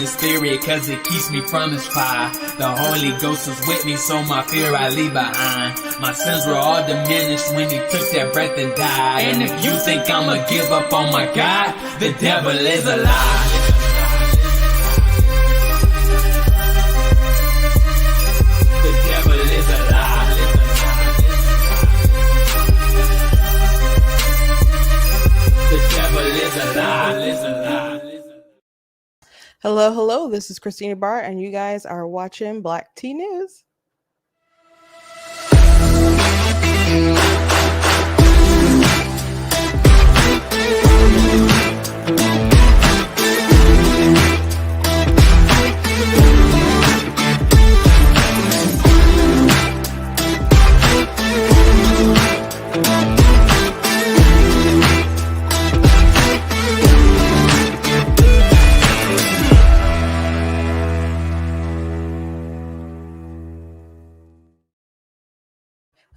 the spirit, cause it keeps me from his fire. The Holy Ghost is with me, so my fear I leave behind. My sins were all diminished when he took that breath and died. And if you think I'ma give up on my God, the devil is a lie. Hello, this is Christina Barr, and you guys are watching Black Tea News.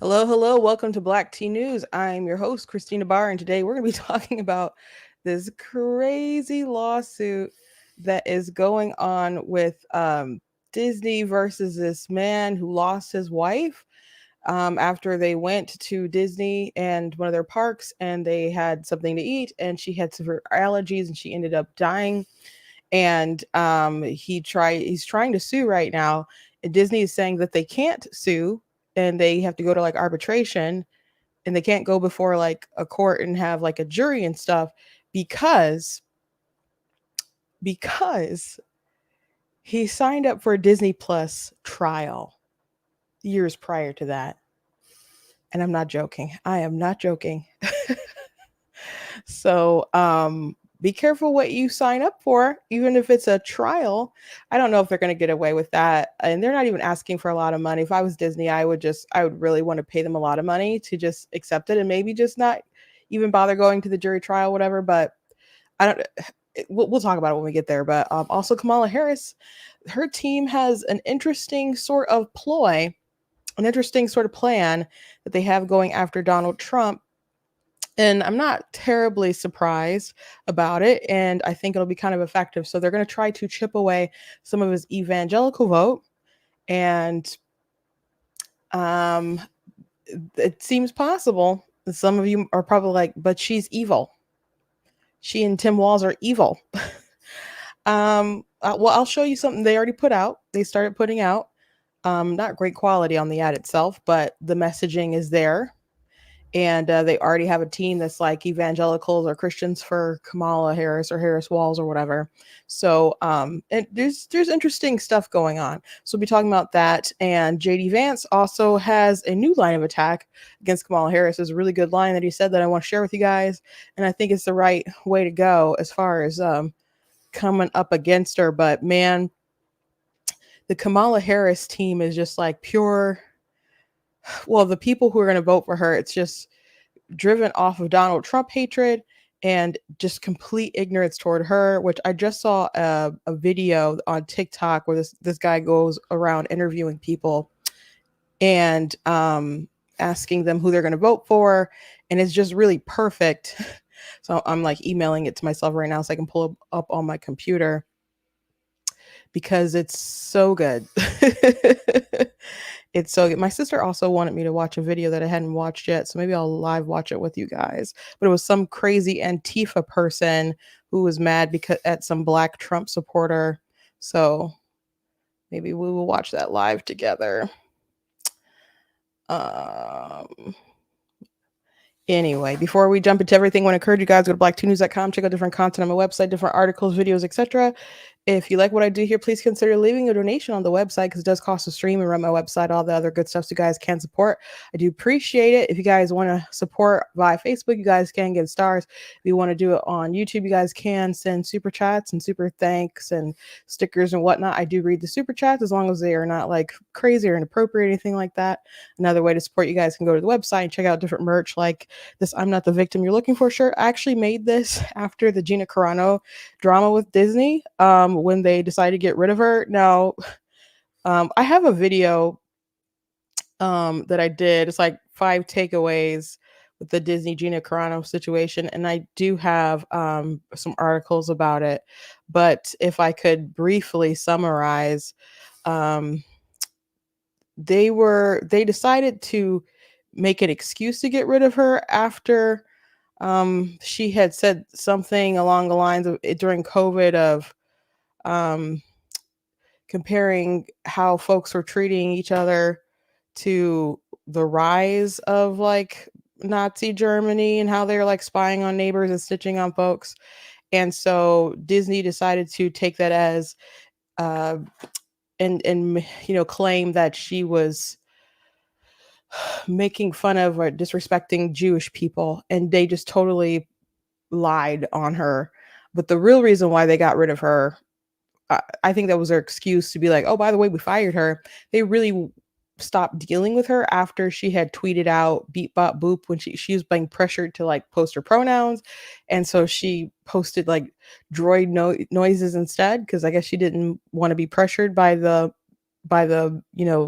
Hello, welcome to Black Tea News. I'm your host, Christina Barr, and today we're going to be talking about this crazy lawsuit that is going on with Disney versus this man who lost his wife after they went to Disney and one of their parks, and they had something to eat, and she had severe allergies, and she ended up dying. And he's trying to sue right now, and Disney is saying that they can't sue and they have to go to like arbitration, and they can't go before like a court and have like a jury and stuff because he signed up for a Disney Plus trial years prior to that. And I'm not joking. I am not joking. So be careful what you sign up for, even if it's a trial. I don't know if they're going to get away with that. And they're not even asking for a lot of money. If I was Disney, I would really want to pay them a lot of money to just accept it and maybe just not even bother going to the jury trial, whatever. But we'll talk about it when we get there. But also Kamala Harris, her team has an interesting sort of ploy, an interesting sort of plan that they have going after Donald Trump. And I'm not terribly surprised about it. And I think it'll be kind of effective. So they're going to try to chip away some of his evangelical vote. And it seems possible. Some of you are probably like, but she's evil. She and Tim Walz are evil. Well, I'll show you something they already put out. They started putting out. Not great quality on the ad itself, but the messaging is there. And they already have a team that's like evangelicals or Christians for Kamala Harris or Harris Walls or whatever. So and there's interesting stuff going on. So we'll be talking about that. And JD Vance also has a new line of attack against Kamala Harris. It's a really good line that he said that I want to share with you guys. And I think it's the right way to go as far as coming up against her. But man, the Kamala Harris team is just like pure. Well, the people who are going to vote for her, it's just driven off of Donald Trump hatred and just complete ignorance toward her, which I just saw a video on TikTok where this guy goes around interviewing people and asking them who they're going to vote for. And it's just really perfect. So I'm like emailing it to myself right now so I can pull it up on my computer because it's so good. It's so good. My sister also wanted me to watch a video that I hadn't watched yet, so maybe I'll live watch it with you guys. But it was some crazy Antifa person who was mad because at some black Trump supporter. So maybe we will watch that live together. Anyway, before we jump into everything, I want to encourage you guys to go to blacktnews.com, check out different content on my website, different articles, videos, etc. If you like what I do here, please consider leaving a donation on the website because it does cost to stream and run my website, all the other good stuff so you guys can support. I do appreciate it. If you guys want to support via Facebook, you guys can give stars. If you want to do it on YouTube, you guys can send super chats and super thanks and stickers and whatnot. I do read the super chats as long as they are not like crazy or inappropriate or anything like that. Another way to support you guys can go to the website and check out different merch like this I'm Not the Victim You're Looking For shirt. I actually made this after the Gina Carano drama with Disney. When they decided to get rid of her. Now, I have a video that I did. It's like 5 takeaways with the Disney Gina Carano situation, and I do have some articles about it. But if I could briefly summarize, um, they decided to make an excuse to get rid of her after she had said something along the lines of during COVID of um comparing how folks were treating each other to the rise of like Nazi Germany and how they're like spying on neighbors and stitching on folks. And so Disney decided to take that as uh and claim that she was making fun of or disrespecting Jewish people, and they just totally lied on her. But the real reason why they got rid of her, I think that was their excuse to be like, oh, by the way, we fired her. They really stopped dealing with her after she had tweeted out beep bop boop when she was being pressured to like post her pronouns. And so she posted like droid noises instead, because I guess she didn't want to be pressured by the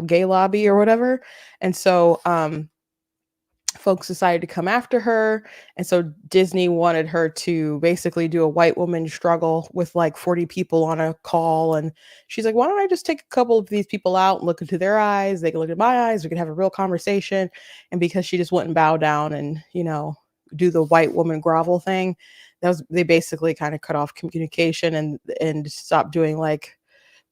gay lobby or whatever. And so folks decided to come after her. And so Disney wanted her to basically do a white woman struggle with like 40 people on a call. And she's like, why don't I just take a couple of these people out and look into their eyes? They can look at my eyes. We can have a real conversation. And because she just wouldn't bow down and, do the white woman grovel thing, they basically kind of cut off communication and stopped doing like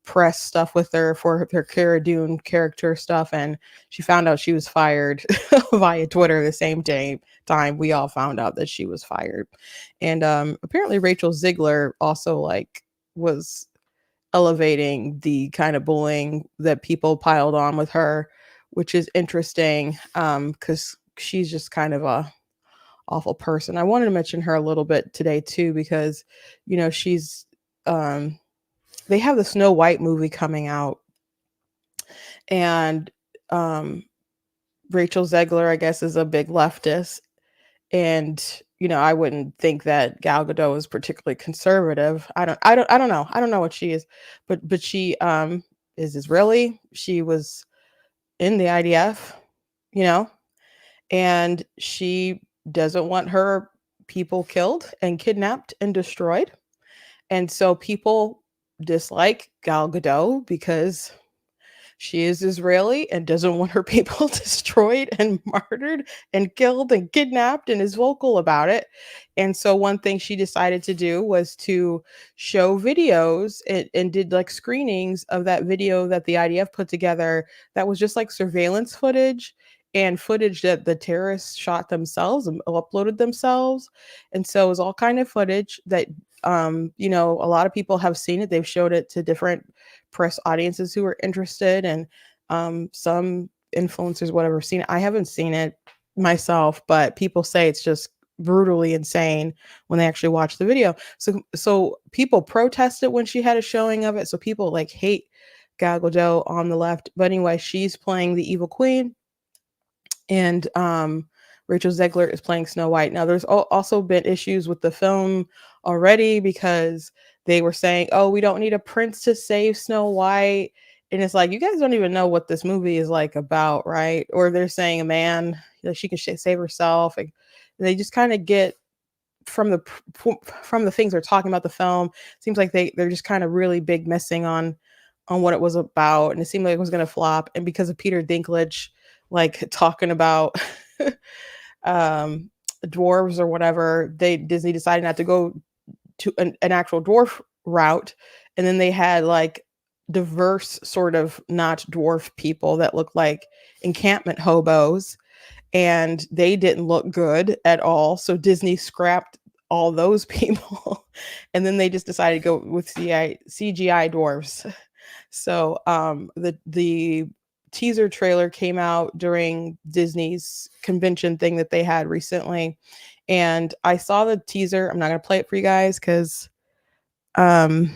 press stuff with her for her Cara Dune character stuff, and she found out she was fired via Twitter the same time we all found out that she was fired. And apparently Rachel Ziegler also like was elevating the kind of bullying that people piled on with her, which is interesting because she's just kind of a awful person. I wanted to mention her a little bit today too because she's they have the Snow White movie coming out, and Rachel Zegler, I guess, is a big leftist, and I wouldn't think that Gal Gadot is particularly conservative. I don't know what she is, but she is Israeli. She was in the IDF, you know, and she doesn't want her people killed and kidnapped and destroyed. And so people dislike Gal Gadot because she is Israeli and doesn't want her people destroyed and martyred and killed and kidnapped and is vocal about it. And so one thing she decided to do was to show videos and did like screenings of that video that the IDF put together that was just like surveillance footage and footage that the terrorists shot themselves and uploaded themselves. And so it was all kind of footage that a lot of people have seen it. They've showed it to different press audiences who are interested, and some influencers whatever seen it. I haven't seen it myself, but people say it's just brutally insane when they actually watch the video. So people protested when she had a showing of it, so people like hate Gal Gadot on the left. But anyway, she's playing the evil queen, and Rachel Zegler is playing Snow White. Now, there's also been issues with the film already because they were saying, oh, we don't need a prince to save Snow White. And it's like, you guys don't even know what this movie is like about, right? Or they're saying a man, she can save herself. Like, they just kind of get from the things they're talking about the film. Seems like they're just kind of really big missing on what it was about. And it seemed like it was going to flop. And because of Peter Dinklage, like talking about um dwarves or whatever, Disney decided not to go to an actual dwarf route, and then they had like diverse sort of not dwarf people that looked like encampment hobos, and they didn't look good at all, so Disney scrapped all those people and then they just decided to go with CGI dwarves. So the teaser trailer came out during Disney's convention thing that they had recently, and I saw the teaser. I'm not going to play it for you guys because um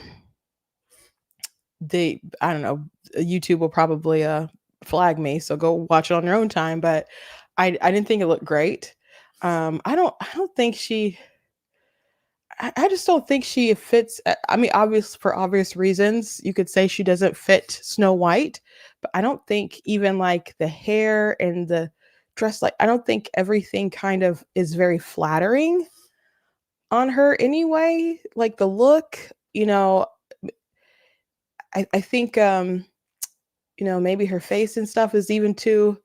I don't know, YouTube will probably flag me, so go watch it on your own time. But I didn't think it looked great. I don't think I just don't think she fits. I mean, for obvious reasons, you could say she doesn't fit Snow White, but I don't think even like the hair and the dress, like I don't think everything kind of is very flattering on her anyway. Like the look, you know, I think maybe her face and stuff is even too,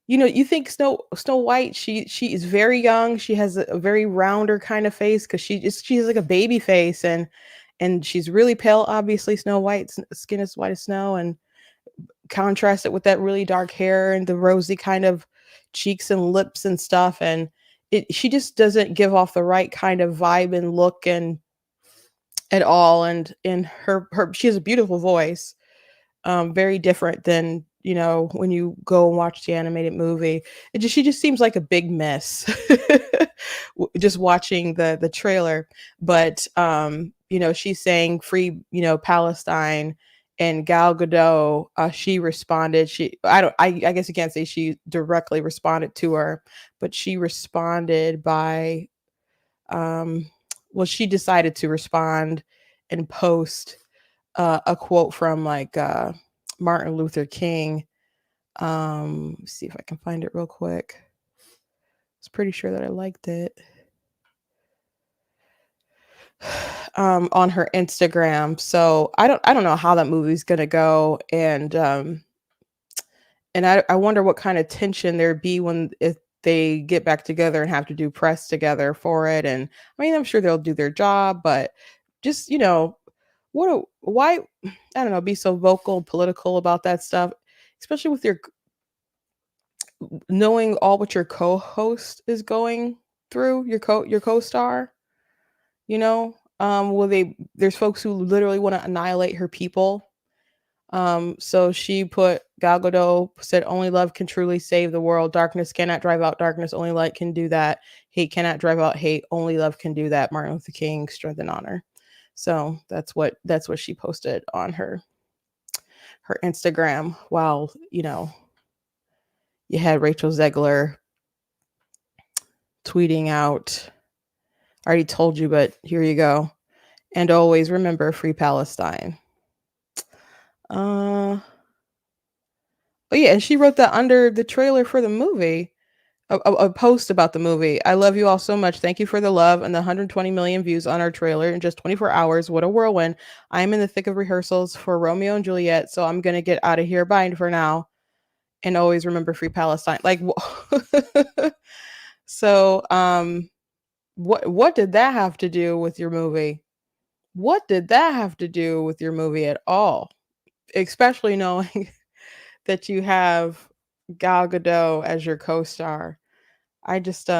you think Snow White, she is very young. She has a very rounder kind of face because she has like a baby face, and she's really pale. Obviously, Snow White's skin is white as snow, and contrast it with that really dark hair and the rosy kind of cheeks and lips and stuff. And she just doesn't give off the right kind of vibe and look and at all. And in her she has a beautiful voice, very different than when you go and watch the animated movie. She just seems like a big mess. Just watching the trailer. But she's saying free Palestine. And Gal Gadot, she responded. I guess you can't say she directly responded to her, but she responded by well, she decided to respond and post a quote from like Martin Luther King. Let's see if I can find it real quick. I was pretty sure that I liked it. On her Instagram. So I don't know how that movie's gonna go, and I wonder what kind of tension there'd be when if they get back together and have to do press together for it. And I mean, I'm sure they'll do their job, but just why, I don't know, be so vocal and political about that stuff, especially with your knowing all what your co-host is going through, your co-star. Will they there's folks who literally want to annihilate her people. So she put, Gal Gadot said, only love can truly save the world. Darkness cannot drive out darkness. Only light can do that. Hate cannot drive out hate. Only love can do that. Martin Luther King, strength and honor. So that's what she posted on her Instagram. While, you had Rachel Zegler tweeting out, I already told you, but here you go. And always remember, free Palestine. Oh yeah, and she wrote that under the trailer for the movie, a post about the movie. I love you all so much. Thank you for the love and the 120 million views on our trailer in just 24 hours. What a whirlwind. I am in the thick of rehearsals for Romeo and Juliet, so I'm going to get out of here. Bye for now. And always remember, free Palestine. Like, so, what did that have to do with your movie? What did that have to do with your movie at all? Especially knowing that you have Gal Gadot as your co-star. I just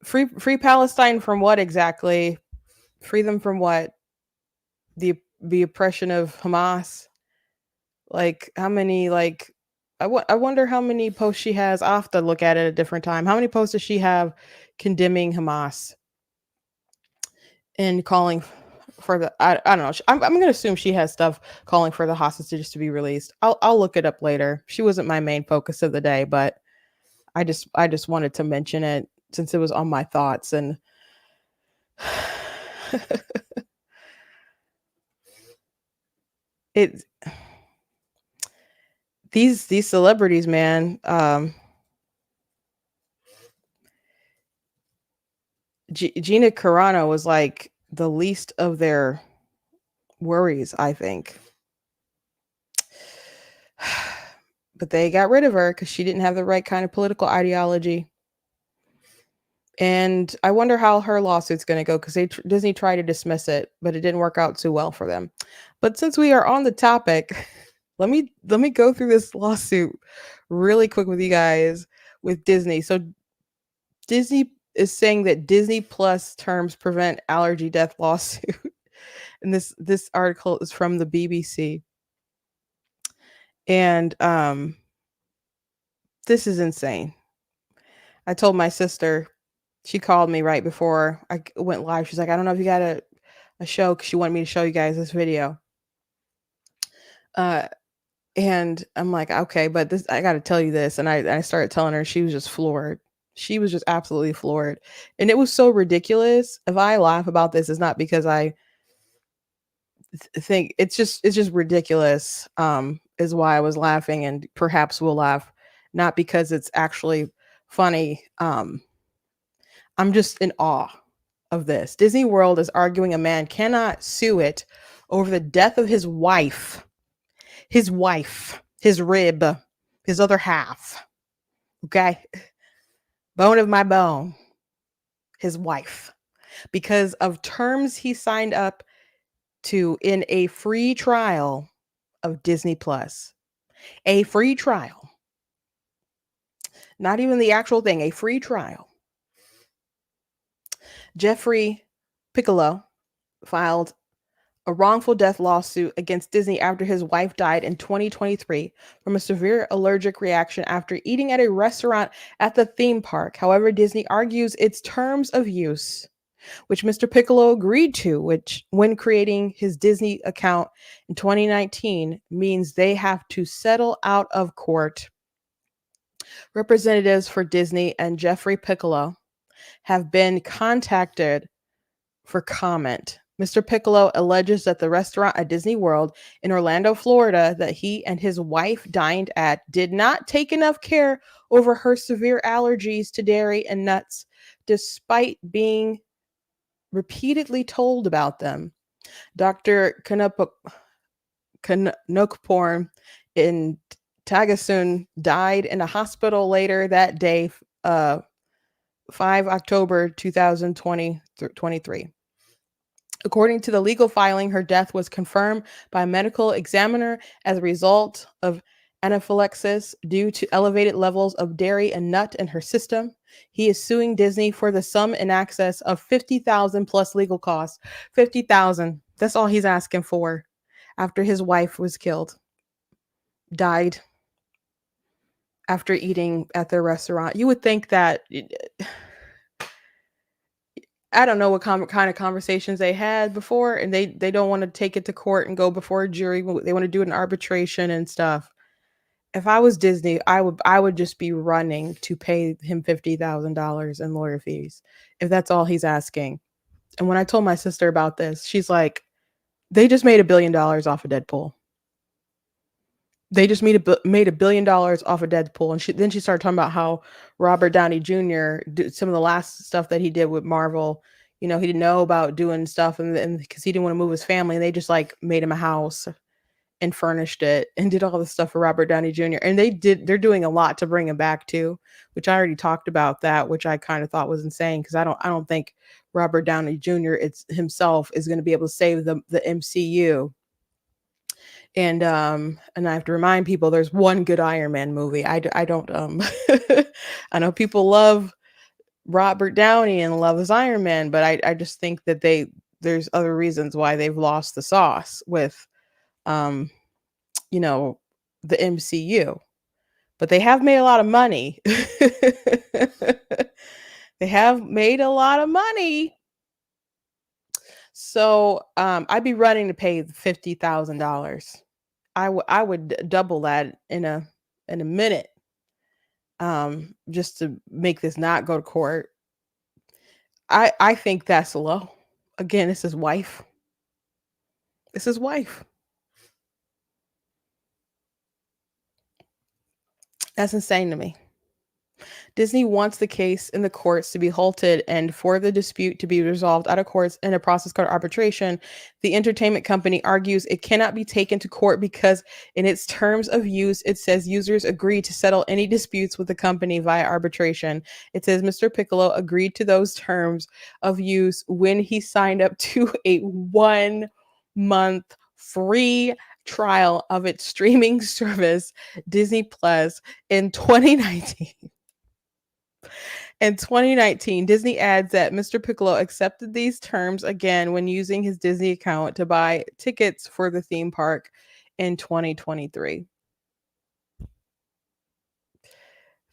free Palestine from what exactly? Free them from what? The oppression of Hamas? Like how many I wonder how many posts she has. I'll have to look at it at a different time. How many posts does she have condemning Hamas and calling for the I don't know. I'm going to assume she has stuff calling for the hostages to be released. I'll look it up later. She wasn't my main focus of the day, but I just wanted to mention it since it was on my thoughts. And it these celebrities, man, Gina Carano was like the least of their worries, I think. But they got rid of her because she didn't have the right kind of political ideology. And I wonder how her lawsuit's going to go, because Disney tried to dismiss it, but it didn't work out too well for them. But since we are on the topic, let me go through this lawsuit really quick with you guys with Disney. So Disney is saying that Disney Plus terms prevent allergy death lawsuit. And this article is from the BBC. And this is insane. I told my sister, she called me right before I went live. She's like, I don't know if you got a show, because she wanted me to show you guys this video. And I'm like, okay, but this, I got to tell you this. And I started telling her. She was just floored. She was just absolutely floored. And it was so ridiculous. If I laugh about this, it's not because I think it's just ridiculous, is why I was laughing, and perhaps will laugh, not because it's actually funny. I'm just in awe of this. Disney World is arguing a man cannot sue it over the death of his wife, his rib, his other half. Okay. Bone of my bone, his wife, because of terms he signed up to in a free trial of Disney Plus. A free trial. Not even the actual thing, a free trial. Jeffrey Piccolo filed a wrongful death lawsuit against Disney after his wife died in 2023 from a severe allergic reaction after eating at a restaurant at the theme park. However, Disney argues its terms of use, which Mr. Piccolo agreed to, which when creating his Disney account in 2019, means they have to settle out of court. Representatives for Disney and Jeffrey Piccolo have been contacted for comment. Mr. Piccolo alleges that the restaurant at Disney World in Orlando, Florida, that he and his wife dined at did not take enough care over her severe allergies to dairy and nuts, despite being repeatedly told about them. Dr. Kanokporn in Tagasun died in a hospital later that day, 5 October 2023. According to the legal filing, her death was confirmed by a medical examiner as a result of anaphylaxis due to elevated levels of dairy and nut in her system. He is suing Disney for the sum in excess of $50,000 plus legal costs. $50,000. That's all he's asking for after his wife was killed. Died after eating at their restaurant. You would think that I don't know what kind of conversations they had before, and they don't want to take it to court and go before a jury. They want to do an arbitration and stuff. If I was Disney, I would just be running to pay him $50,000 in lawyer fees if that's all he's asking. And when I told my sister about this, she's like, "They just made $1 billion off of Deadpool. They just made $1 billion off of Deadpool." And then she started talking about how Robert Downey Jr. did some of the last stuff that he did with Marvel. You know, he didn't know about doing stuff, and because he didn't want to move his family, and they just like made him a house and furnished it and did all this stuff for Robert Downey Jr. And they're doing a lot to bring him back too, which I already talked about that, which I kind of thought was insane because I don't think Robert Downey Jr. himself is going to be able to save the MCU. And I have to remind people there's one good Iron Man movie. I don't I know people love Robert Downey and love his Iron Man, but I just think that there's other reasons why they've lost the sauce with you know, the MCU. But they have made a lot of money. They have made a lot of money. So I'd be running to pay $50,000. I would double that in a minute, just to make this not go to court. I think that's low. Again, it's his wife. It's his wife. That's insane to me. Disney wants the case in the courts to be halted and for the dispute to be resolved out of courts in a process called arbitration. The entertainment company argues it cannot be taken to court because in its terms of use, it says users agree to settle any disputes with the company via arbitration. It says Mr. Piccolo agreed to those terms of use when he signed up to a 1-month free trial of its streaming service, Disney Plus, in 2019. In 2019, Disney adds that Mr. Piccolo accepted these terms again when using his Disney account to buy tickets for the theme park in 2023.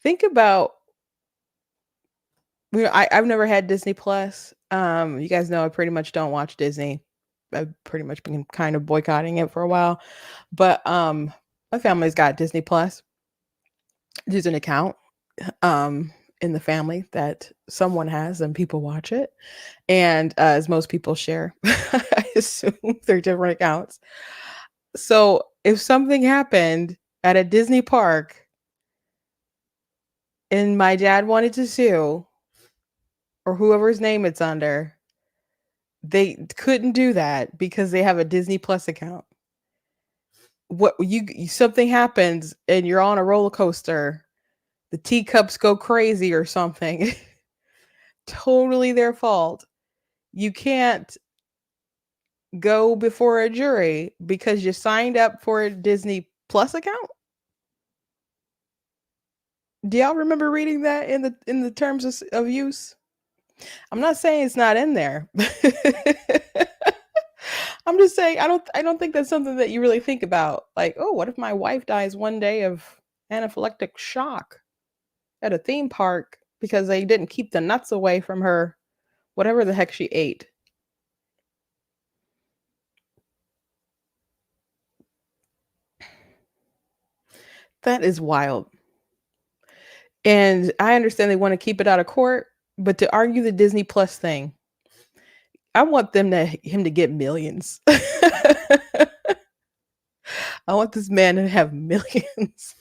Think about, I've never had Disney Plus. You guys know I pretty much don't watch Disney. I've pretty much been kind of boycotting it for a while. But my family's got Disney Plus. There's an account in the family that someone has and people watch it. And as most people share, I assume they're different accounts. So if something happened at a Disney park and my dad wanted to sue, or whoever's name it's under, They couldn't do that because they have a Disney Plus account. What something happens and you're on a roller coaster, the teacups go crazy or something. Totally their fault. You can't go before a jury because you signed up for a Disney Plus account. Do y'all remember reading that in the terms of use? I'm not saying it's not in there. I'm just saying I don't think that's something that you really think about. Like, oh, what if my wife dies one day of anaphylactic shock at a theme park because they didn't keep the nuts away from her, whatever the heck she ate. That is wild. And I understand they want to keep it out of court, but to argue the Disney Plus thing, I want him to get millions. I want this man to have millions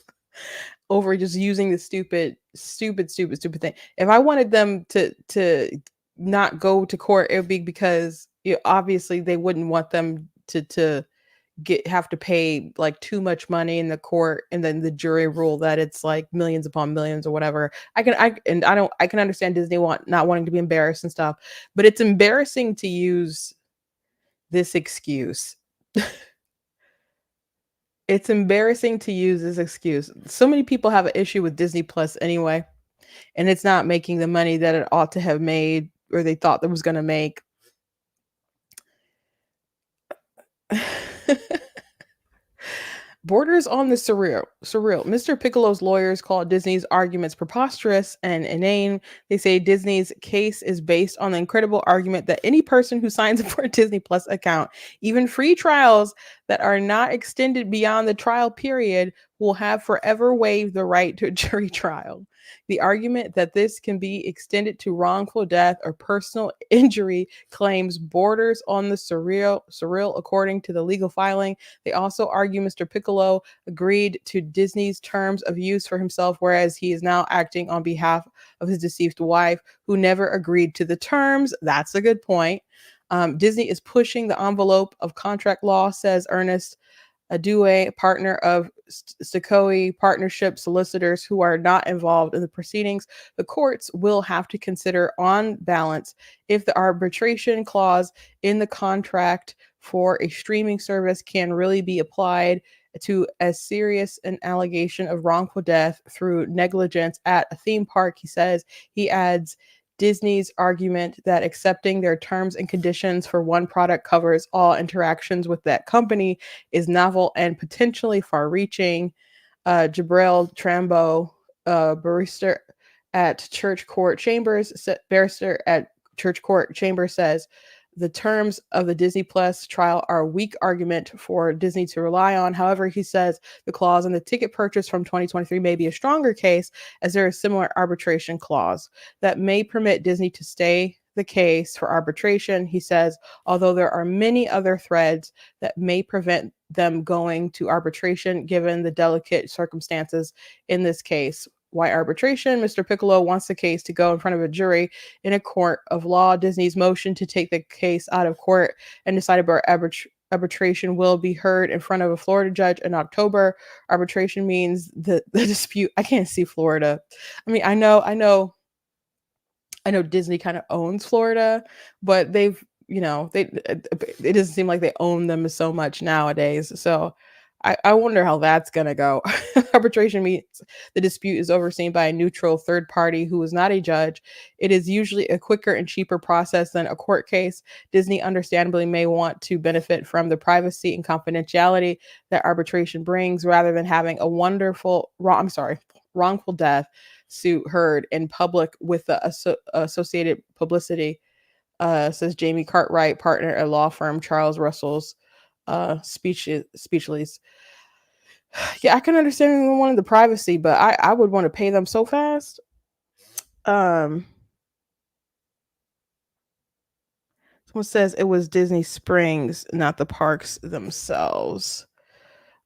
over just using the stupid thing. If I wanted them to not go to court, it would be because obviously they wouldn't want them to have to pay like too much money in the court, and then the jury rule that it's like millions upon millions or whatever. I can understand Disney not wanting to be embarrassed and stuff, but it's embarrassing to use this excuse. It's embarrassing to use this excuse. So many people have an issue with Disney Plus anyway, and it's not making the money that it ought to have made or they thought it was going to make. Borders on the surreal. Mr. Piccolo's lawyers call Disney's arguments preposterous and inane. They say Disney's case is based on the incredible argument that any person who signs up for a Disney Plus account, even free trials that are not extended beyond the trial period, will have forever waived the right to a jury trial. The argument that this can be extended to wrongful death or personal injury claims borders on the surreal according to the legal filing. They also argue Mr. Piccolo agreed to Disney's terms of use for himself, whereas he is now acting on behalf of his deceased wife, who never agreed to the terms. That's a good point. Disney is pushing the envelope of contract law, says Ernest Adue, partner of Stakoi Partnership solicitors who are not involved in the proceedings. The courts will have to consider on balance if the arbitration clause in the contract for a streaming service can really be applied to as serious an allegation of wrongful death through negligence at a theme park. He adds, Disney's argument that accepting their terms and conditions for one product covers all interactions with that company is novel and potentially far-reaching. Jabril Trambo, barrister at Church Court Chambers, says the terms of the Disney Plus trial are a weak argument for Disney to rely on. However, he says the clause in the ticket purchase from 2023 may be a stronger case, as there is similar arbitration clause that may permit Disney to stay the case for arbitration. He says, although there are many other threads that may prevent them going to arbitration given the delicate circumstances in this case. Why arbitration? Mr. Piccolo wants the case to go in front of a jury in a court of law. Disney's motion to take the case out of court and decide about arbitration will be heard in front of a Florida judge in October. Arbitration means the dispute. I can't see Florida. I mean, I know Disney kind of owns Florida, but it doesn't seem like they own them so much nowadays. So I wonder how that's gonna go. Arbitration means the dispute is overseen by a neutral third party who is not a judge. It is usually a quicker and cheaper process than a court case. Disney understandably may want to benefit from the privacy and confidentiality that arbitration brings rather than having a wrongful death suit heard in public with the associated publicity, says Jamie Cartwright, partner at law firm Charles Russell's speechless. Yeah, I can understand them wanting the privacy, but I would want to pay them so fast. Someone says it was Disney Springs, not the parks themselves.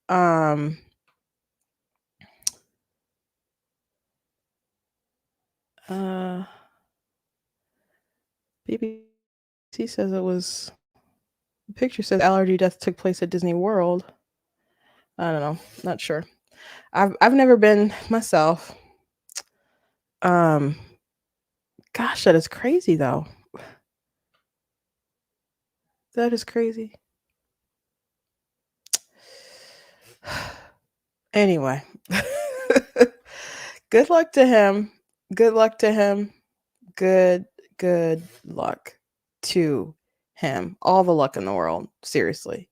BBC T says it was. The picture says allergy death took place at Disney World. I don't know. Not sure. I've never been myself. Um, gosh, that is crazy though. That is crazy. Anyway, good luck to him. Good luck to him. Good luck to him. All the luck in the world. Seriously.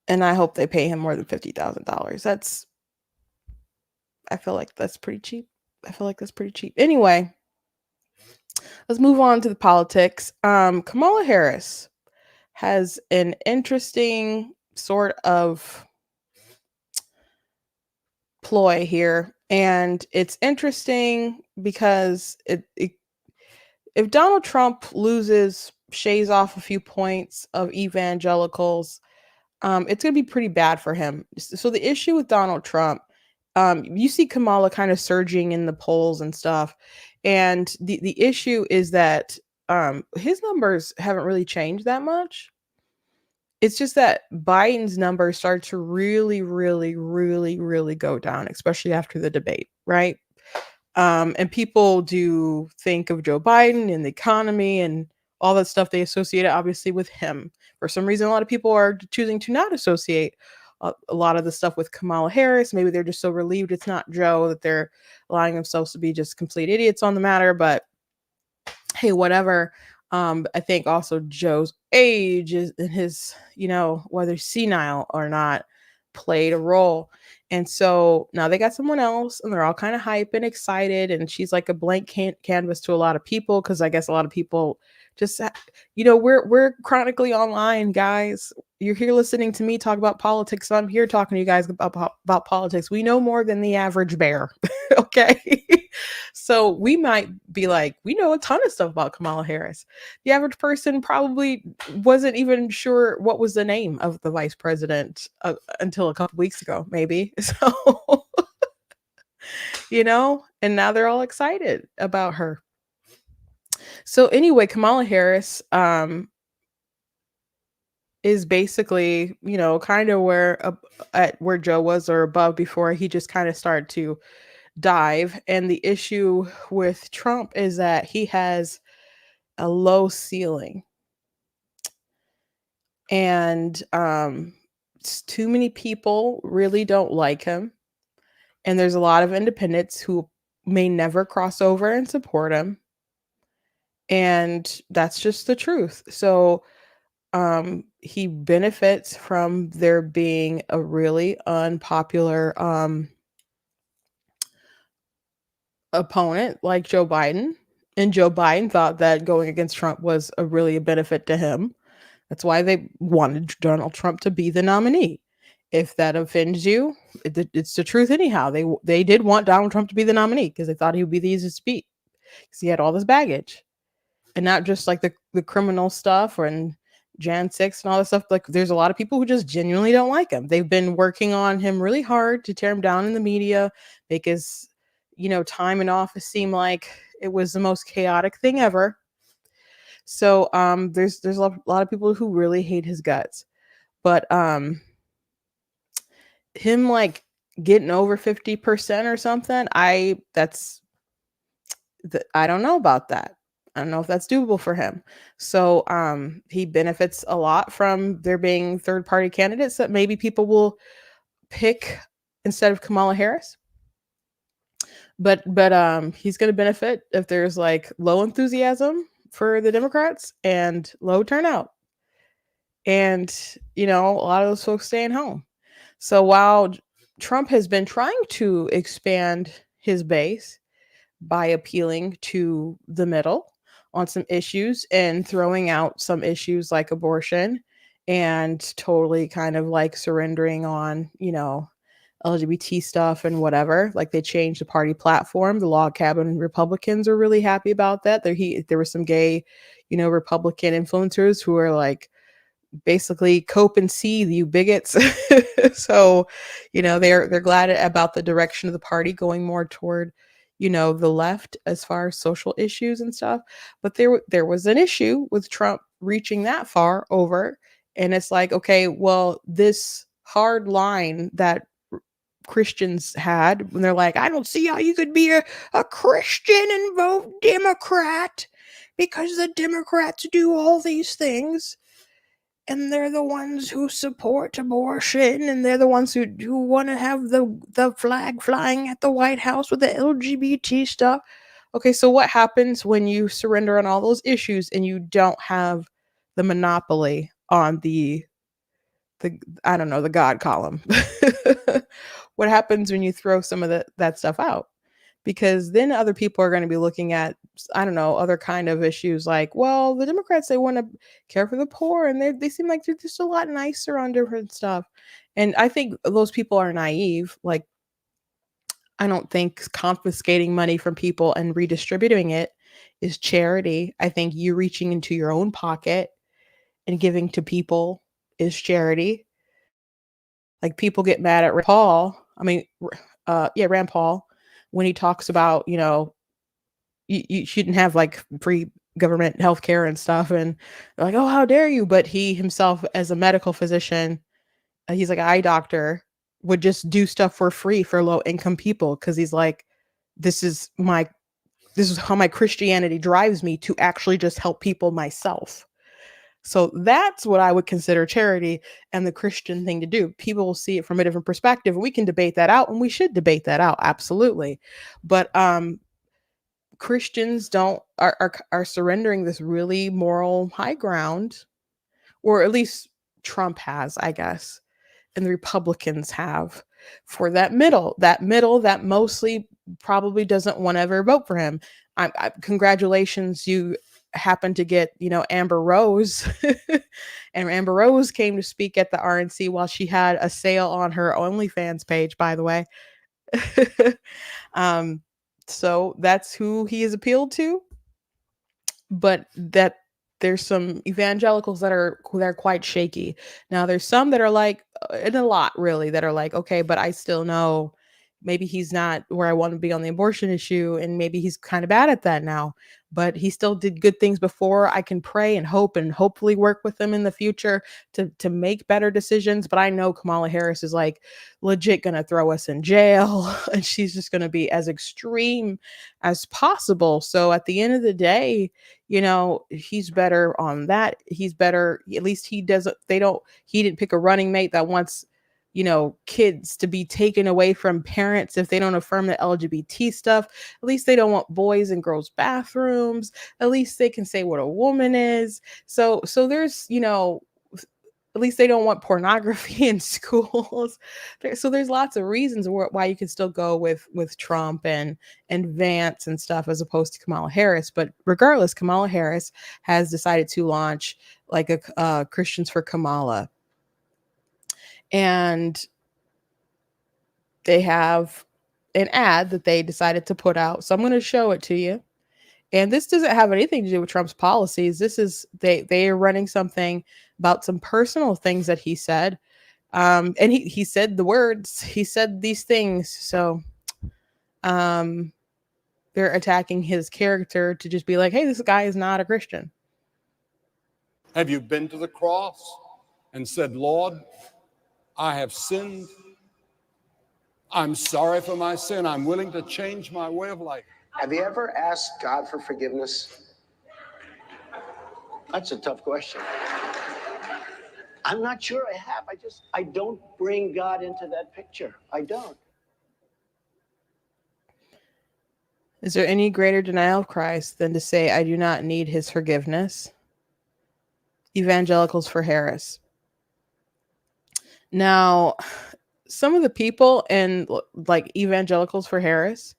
And I hope they pay him more than $50,000. I feel like that's pretty cheap. Anyway, let's move on to the politics. Kamala Harris has an interesting sort of ploy here, and it's interesting because if Donald Trump loses, shaves off a few points of evangelicals, it's going to be pretty bad for him. So the issue with Donald Trump, you see Kamala kind of surging in the polls and stuff, and the issue is that his numbers haven't really changed that much. It's just that Biden's numbers start to really, really, really, really go down, especially after the debate, right? And people do think of Joe Biden and the economy and all that stuff. They associate it obviously with him. For some reason, a lot of people are choosing to not associate a lot of the stuff with Kamala Harris. Maybe they're just so relieved it's not Joe that they're allowing themselves to be just complete idiots on the matter. But hey, whatever. I think also Joe's age is and his, whether senile or not, played a role. And so now they got someone else and they're all kind of hype and excited. And she's like a blank canvas to a lot of people. Cause I guess a lot of people just, we're chronically online, guys. You're here listening to me talk about politics. So I'm here talking to you guys about politics. We know more than the average bear. Okay. So we might be like, we know a ton of stuff about Kamala Harris. The average person probably wasn't even sure what was the name of the vice president until a couple weeks ago, maybe. So, and now they're all excited about her. So anyway, Kamala Harris is basically, kind of where Joe was or above before he just kind of started to dive. And the issue with Trump is that he has a low ceiling. And too many people really don't like him. And there's a lot of independents who may never cross over and support him. And that's just the truth. So he benefits from there being a really unpopular opponent like Joe Biden. And Joe Biden thought that going against Trump was a benefit to him. That's why they wanted Donald Trump to be the nominee. If that offends you, it's the truth anyhow. They did want Donald Trump to be the nominee because they thought he would be the easiest to beat because he had all this baggage. And not just like the criminal stuff and Jan 6 and all this stuff. Like there's a lot of people who just genuinely don't like him. They've been working on him really hard to tear him down in the media, make his, time in office seem like it was the most chaotic thing ever. So there's a lot of people who really hate his guts. But him like getting over 50% or something, I don't know about that. I don't know if that's doable for him. So he benefits a lot from there being third-party candidates that maybe people will pick instead of Kamala Harris. But he's going to benefit if there's like low enthusiasm for the Democrats and low turnout. And, a lot of those folks staying home. So while Trump has been trying to expand his base by appealing to the middle on some issues and throwing out some issues like abortion and totally kind of like surrendering on, LGBT stuff and whatever. Like they changed the party platform. The log cabin Republicans are really happy about that. There were some gay, Republican influencers who are like, basically cope and see you bigots. So, they're glad about the direction of the party going more toward, the left as far as social issues and stuff. But there was an issue with Trump reaching that far over, and it's like, okay, well, this hard line that Christians had when they're like, I don't see how you could be a Christian and vote Democrat because the Democrats do all these things. And they're the ones who support abortion, and they're the ones who want to have the flag flying at the White House with the LGBT stuff. Okay, so what happens when you surrender on all those issues and you don't have the monopoly on the I don't know, the God column? What happens when you throw some of that stuff out? Because then other people are going to be looking at, I don't know, other kind of issues like, well, the Democrats, they want to care for the poor, and they seem like they're just a lot nicer on different stuff. And I think those people are naive. Like, I don't think confiscating money from people and redistributing it is charity. I think you reaching into your own pocket and giving to people is charity. Like, people get mad at Rand Paul. I mean, Rand Paul, when he talks about, you shouldn't have like free government healthcare and stuff, and they're like, oh, how dare you? But he himself, as a medical physician, he's like an eye doctor, would just do stuff for free for low income people, because he's like, this is how my Christianity drives me to actually just help people myself. So that's what I would consider charity and the Christian thing to do. People will see it from a different perspective, and we can debate that out, and we should debate that out, absolutely. But Christians are surrendering this really moral high ground, or at least Trump has, I guess, and the Republicans have, for that middle that mostly probably doesn't want to ever vote for him. Congratulations, you happen to get, Amber Rose. And Amber Rose came to speak at the RNC while she had a sale on her OnlyFans page, by the way. So that's who he has appealed to. But that there's some evangelicals that are quite shaky. Now there's some that are like, and a lot really, that are like, okay, but I still know maybe he's not where I want to be on the abortion issue, and maybe he's kind of bad at that now, but he still did good things before. I can pray and hope and hopefully work with him in the future to make better decisions. But I know Kamala Harris is like legit gonna throw us in jail, and she's just gonna be as extreme as possible. So at the end of the day, he's better on that. He's better, at least he didn't pick a running mate that wants kids to be taken away from parents if they don't affirm the LGBT stuff. At least they don't want boys and girls bathrooms. At least they can say what a woman is. So there's, at least they don't want pornography in schools. So there's lots of reasons why you can still go with Trump and Vance and stuff, as opposed to Kamala Harris. But regardless, Kamala Harris has decided to launch like a Christians for Kamala. And they have an ad that they decided to put out. So I'm going to show it to you. And this doesn't have anything to do with Trump's policies. This is, they are running something about some personal things that he said. And he said the words, he said these things. So they're attacking his character to just be like, hey, this guy is not a Christian. Have you been to the cross and said, Lord, I have sinned. I'm sorry for my sin. I'm willing to change my way of life. Have you ever asked God for forgiveness? That's a tough question. I'm not sure I have. I don't bring God into that picture. I don't. Is there any greater denial of Christ than to say, I do not need his forgiveness? Evangelicals for Harris. Now, some of the people in like Evangelicals for Harris,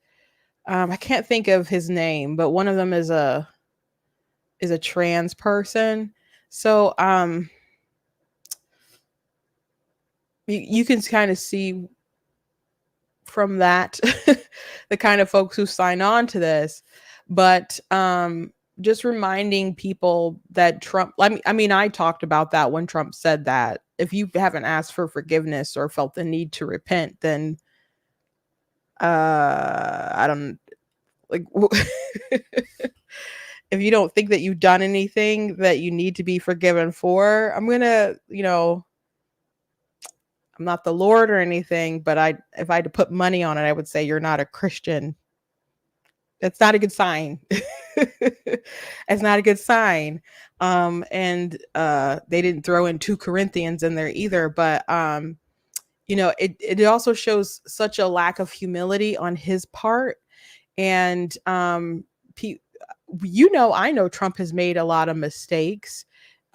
I can't think of his name, but one of them is a trans person. So you can kind of see from that the kind of folks who sign on to this. But just reminding people that Trump, I mean, I talked about that when Trump said that if you haven't asked for forgiveness or felt the need to repent, then I don't, Like, if you don't think that you've done anything that you need to be forgiven for, I'm gonna, I'm not the Lord or anything, but if I had to put money on it, I would say you're not a Christian. That's not a good sign. It's not a good sign. And they didn't throw in 2 Corinthians in there either, but it also shows such a lack of humility on his part. And I know Trump has made a lot of mistakes,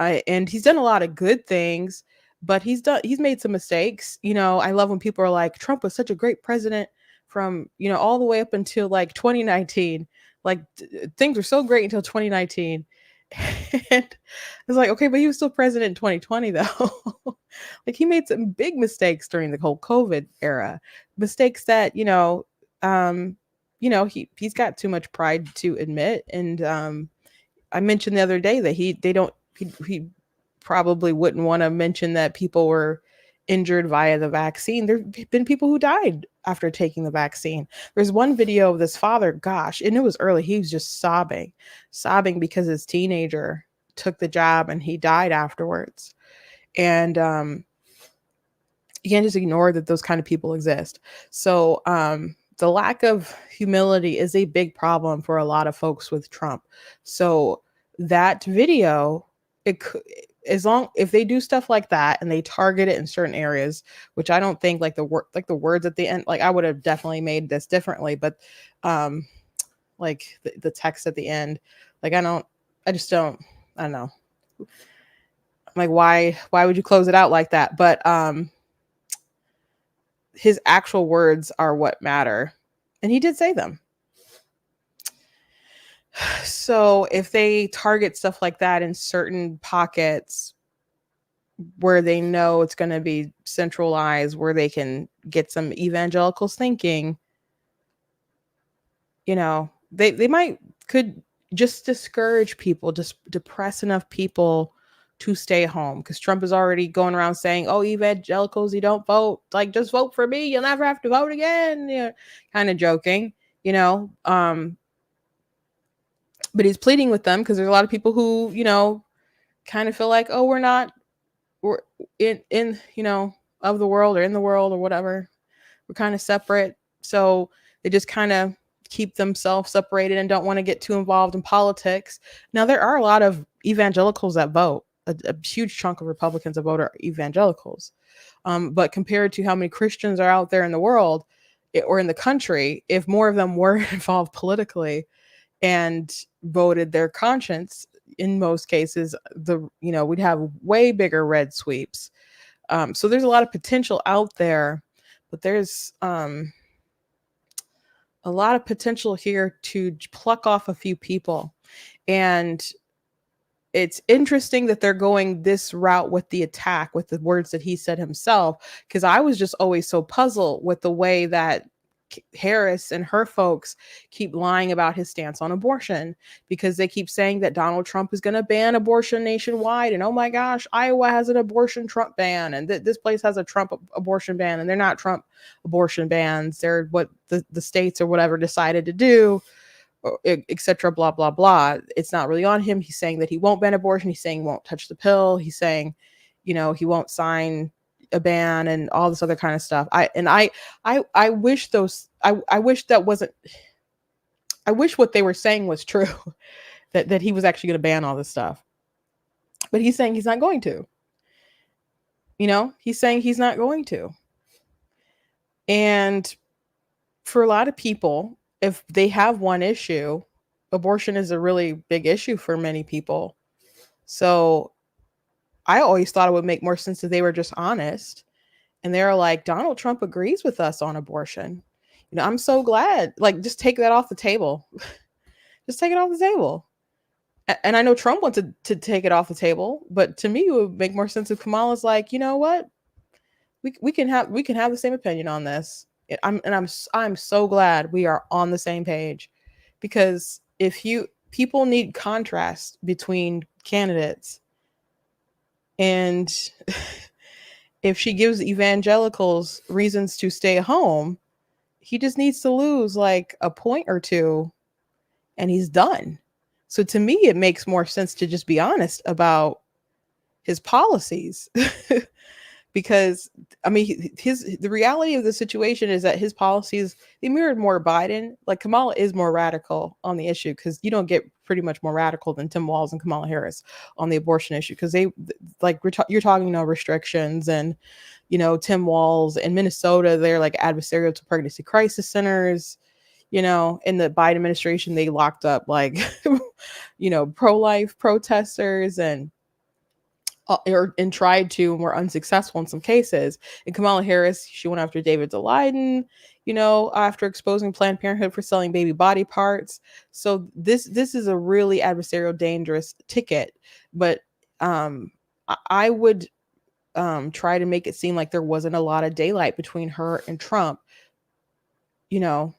and he's done a lot of good things, but he's made some mistakes. I love when people are like, Trump was such a great president from all the way up until like 2019. Like things were so great until 2019. And it's like, okay, but he was still president in 2020 though. Like he made some big mistakes during the whole COVID era, mistakes that he's got too much pride to admit. And I mentioned the other day that he probably wouldn't want to mention that people were injured via the vaccine. There've been people who died after taking the vaccine. There's one video of this father, gosh, and it was early. He was just sobbing because his teenager took the jab and he died afterwards. And you can't just ignore that those kind of people exist. So the lack of humility is a big problem for a lot of folks with Trump. So that video, if they do stuff like that and they target it in certain areas, which I don't think, like the words at the end, like I would have definitely made this differently, but like the text at the end, like I don't know. I'm like, why would you close it out like that? But his actual words are what matter, and he did say them. So if they target stuff like that in certain pockets where they know it's going to be centralized, where they can get some evangelicals thinking, they could just discourage people, just depress enough people to stay home, because Trump is already going around saying, oh, evangelicals, you don't vote, like just vote for me, you'll never have to vote again, kind of joking, but he's pleading with them because there's a lot of people who kind of feel like, oh, we're in of the world or in the world or whatever, we're kind of separate, so they just kind of keep themselves separated and don't want to get too involved in politics. Now there are a lot of evangelicals that vote. A huge chunk of Republicans that vote are evangelicals, but compared to how many Christians are out there in the world or in the country, if more of them were involved politically and voted their conscience, in most cases, we'd have way bigger red sweeps. So there's a lot of potential out there, but there's a lot of potential here to pluck off a few people. And it's interesting that they're going this route with the attack, with the words that he said himself, because I was just always so puzzled with the way that Harris and her folks keep lying about his stance on abortion, because they keep saying that Donald Trump is going to ban abortion nationwide. And oh my gosh, Iowa has an abortion Trump ban, and this place has a Trump abortion ban, and they're not Trump abortion bans. They're what the states or whatever decided to do, etc. Blah, blah, blah. It's not really on him. He's saying that he won't ban abortion. He's saying he won't touch the pill. He's saying, he won't sign a ban and all this other kind of stuff. I wish I wish what they were saying was true, that he was actually going to ban all this stuff. But he's saying he's not going to. He's saying he's not going to. And for a lot of people, if they have one issue, abortion is a really big issue for many people. So I always thought it would make more sense if they were just honest. And they're like, Donald Trump agrees with us on abortion. I'm so glad. Like, just take that off the table. Just take it off the table. And I know Trump wanted to take it off the table, but to me, it would make more sense if Kamala's like, you know what? We can have the same opinion on this. I'm so glad we are on the same page, because people need contrast between candidates, and if she gives evangelicals reasons to stay home, he just needs to lose like a point or two and he's done. So to me, it makes more sense to just be honest about his policies. Because I mean, the reality of the situation is that his policies, they mirrored more Biden. Like Kamala is more radical on the issue, because you don't get pretty much more radical than Tim Walz and Kamala Harris on the abortion issue, because they like you're talking restrictions, and Tim Walz in Minnesota, they're like adversarial to pregnancy crisis centers. In the Biden administration, they locked up like pro-life protesters and tried to, and were unsuccessful in some cases. And Kamala Harris, she went after David Daleiden, after exposing Planned Parenthood for selling baby body parts. So this is a really adversarial, dangerous ticket. But I would try to make it seem like there wasn't a lot of daylight between her and Trump, because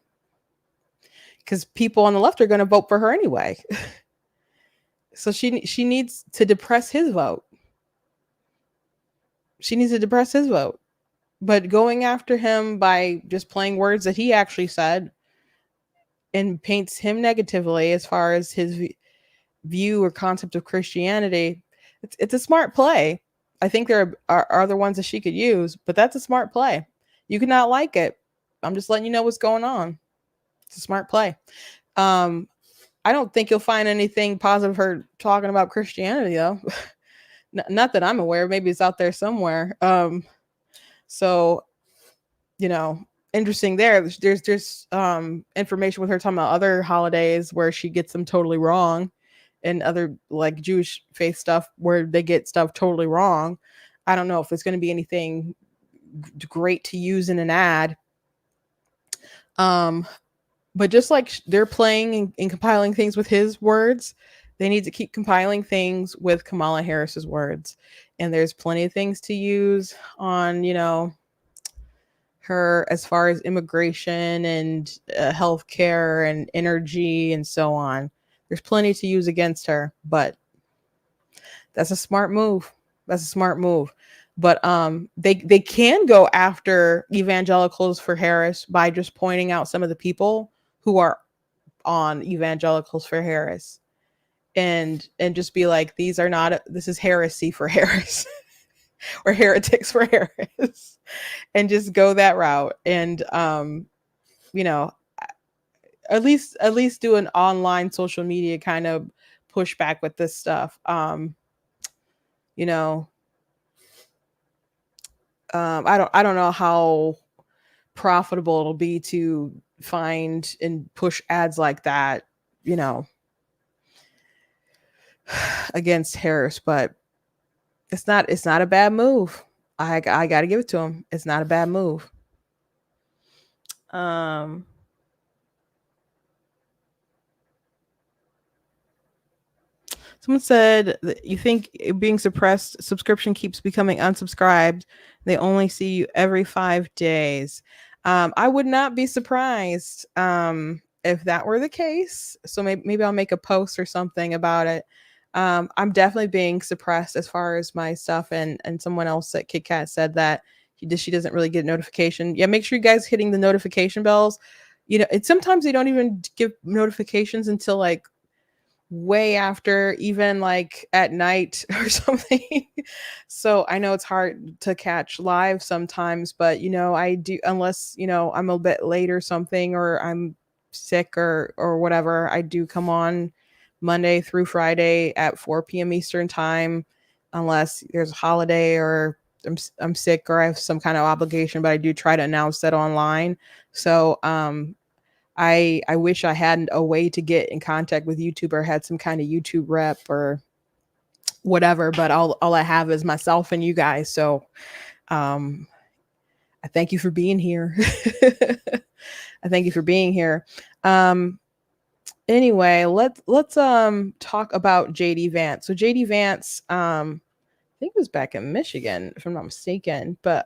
people on the left are going to vote for her anyway. So she needs to depress his vote. She needs to depress his vote. But going after him by just playing words that he actually said and paints him negatively as far as his view or concept of Christianity, it's a smart play. I think there are other ones that she could use, but that's a smart play. You could not like it. I'm just letting you know what's going on. It's a smart play. I don't think you'll find anything positive her talking about Christianity, though. Not that I'm aware. Maybe it's out there somewhere. So, interesting there. There's information with her talking about other holidays where she gets them totally wrong, and other like Jewish faith stuff where they get stuff totally wrong. I don't know if it's going to be anything great to use in an ad. But just like they're playing and compiling things with his words, they need to keep compiling things with Kamala Harris's words. And there's plenty of things to use on, her as far as immigration and healthcare and energy and so on. There's plenty to use against her, but that's a smart move. That's a smart move. But they can go after evangelicals for Harris by just pointing out some of the people who are on evangelicals for Harris. And just be like, this is heresy for Harris or heretics for Harris, and just go that route. And, at least do an online social media kind of pushback with this stuff. I don't know how profitable it'll be to find and push ads like that, against Harris, but it's not a bad move. I got to give it to him. It's not a bad move. Someone said that you think being suppressed subscription keeps becoming unsubscribed. They only see you every 5 days. I would not be surprised if that were the case. So maybe I'll make a post or something about it. I'm definitely being suppressed as far as my stuff, and someone else at KitKat said that she doesn't really get notification. Yeah, make sure you guys hitting the notification bells. Sometimes they don't even give notifications until like way after, even like at night or something. So I know it's hard to catch live sometimes, but I do, unless I'm a bit late or something, or I'm sick or whatever, I do come on Monday through Friday at 4 p.m. Eastern time, unless there's a holiday or I'm sick or I have some kind of obligation, but I do try to announce that online. So I wish I had a way to get in contact with YouTube or had some kind of YouTube rep or whatever, but all I have is myself and you guys. So I thank you for being here. I thank you for being here. Anyway, let's talk about JD Vance. So JD Vance, I think he was back in Michigan, if I'm not mistaken. But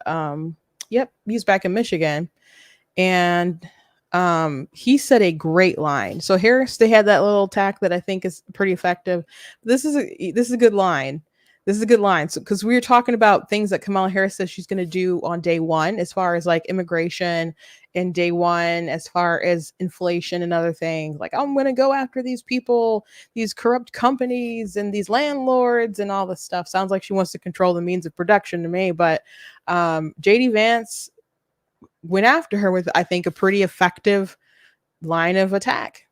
yep, he's back in Michigan. And he said a great line. So Harris, they had that little tack that I think is pretty effective. This is a good line. This is a good line. So, because we were talking about things that Kamala Harris says she's going to do on day one, as far as like immigration, and day one, as far as inflation and other things. Like, I'm going to go after these people, these corrupt companies, and these landlords, and all this stuff. Sounds like she wants to control the means of production to me. But JD Vance went after her with, I think, a pretty effective line of attack.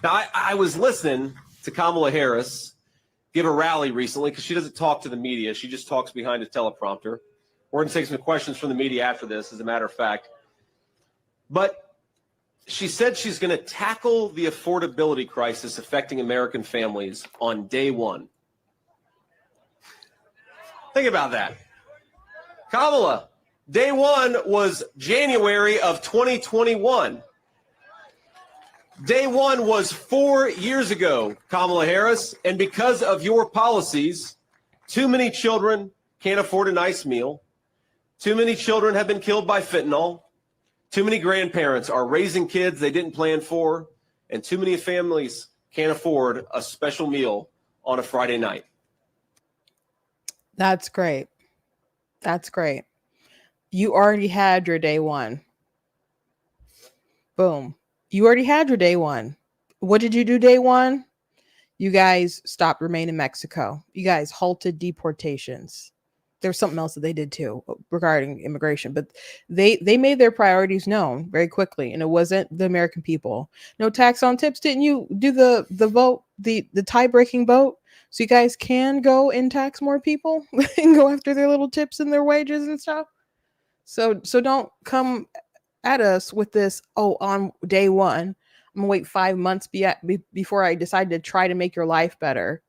Now, I was listening to Kamala Harris give a rally recently, because she doesn't talk to the media. She just talks behind a teleprompter. We're going to take some questions from the media after this, as a matter of fact. But she said she's going to tackle the affordability crisis affecting American families on day one. Think about that. Kamala, day one was January of 2021. Day one was 4 years ago, Kamala Harris, and because of your policies, too many children can't afford a nice meal. Too many children have been killed by fentanyl. Too many grandparents are raising kids they didn't plan for, and too many families can't afford a special meal on a Friday night. That's great. That's great. You already had your day one. Boom. You already had your day one. What did you do day one? You guys stopped remaining in Mexico. You guys halted deportations. There's something else that they did too regarding immigration, but they made their priorities known very quickly, and it wasn't the American people. No tax on tips. Didn't you do the vote, the tie-breaking vote, so you guys can go and tax more people and go after their little tips and their wages and stuff? So don't come at us with this, oh, on day one, I'm gonna wait 5 months before I decide to try to make your life better.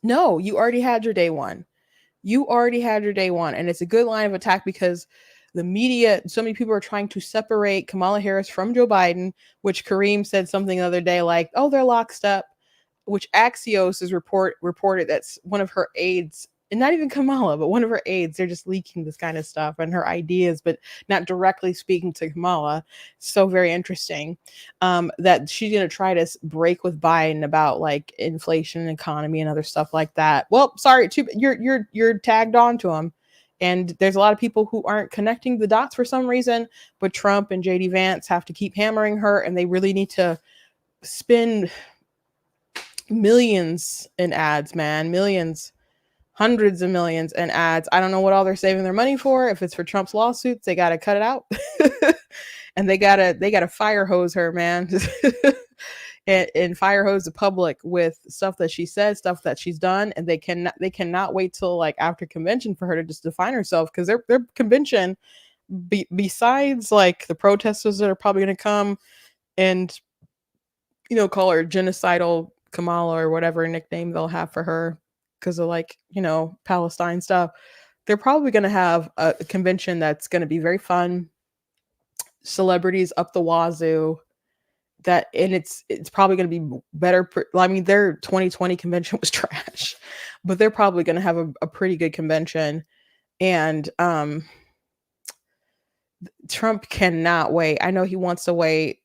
No, you already had your day one. You already had your day one. And it's a good line of attack, because the media, so many people are trying to separate Kamala Harris from Joe Biden, which Kareem said something the other day like, oh, they're lockstep, which Axios is reported that's one of her aides, and not even Kamala, but one of her aides, they're just leaking this kind of stuff and her ideas, but not directly speaking to Kamala. So very interesting that she's going to try to break with Biden about like inflation and economy and other stuff like that. Well, sorry, you're tagged on to him. And there's a lot of people who aren't connecting the dots for some reason, but Trump and JD Vance have to keep hammering her, and they really need to spend millions in ads, man, millions. Hundreds of millions in ads. I don't know what all they're saving their money for. If it's for Trump's lawsuits, they got to cut it out. And they gotta fire hose her, man. and fire hose the public with stuff that she said, stuff that she's done. And they cannot wait till like after convention for her to just define herself, because their convention, besides like the protesters that are probably going to come and, you know, call her genocidal Kamala or whatever nickname they'll have for her, because of like, you know, Palestine stuff. They're probably going to have a convention that's going to be very fun. Celebrities up the wazoo. And it's probably going to be better. I mean, their 2020 convention was trash, but they're probably going to have a pretty good convention. And Trump cannot wait. I know he wants to wait,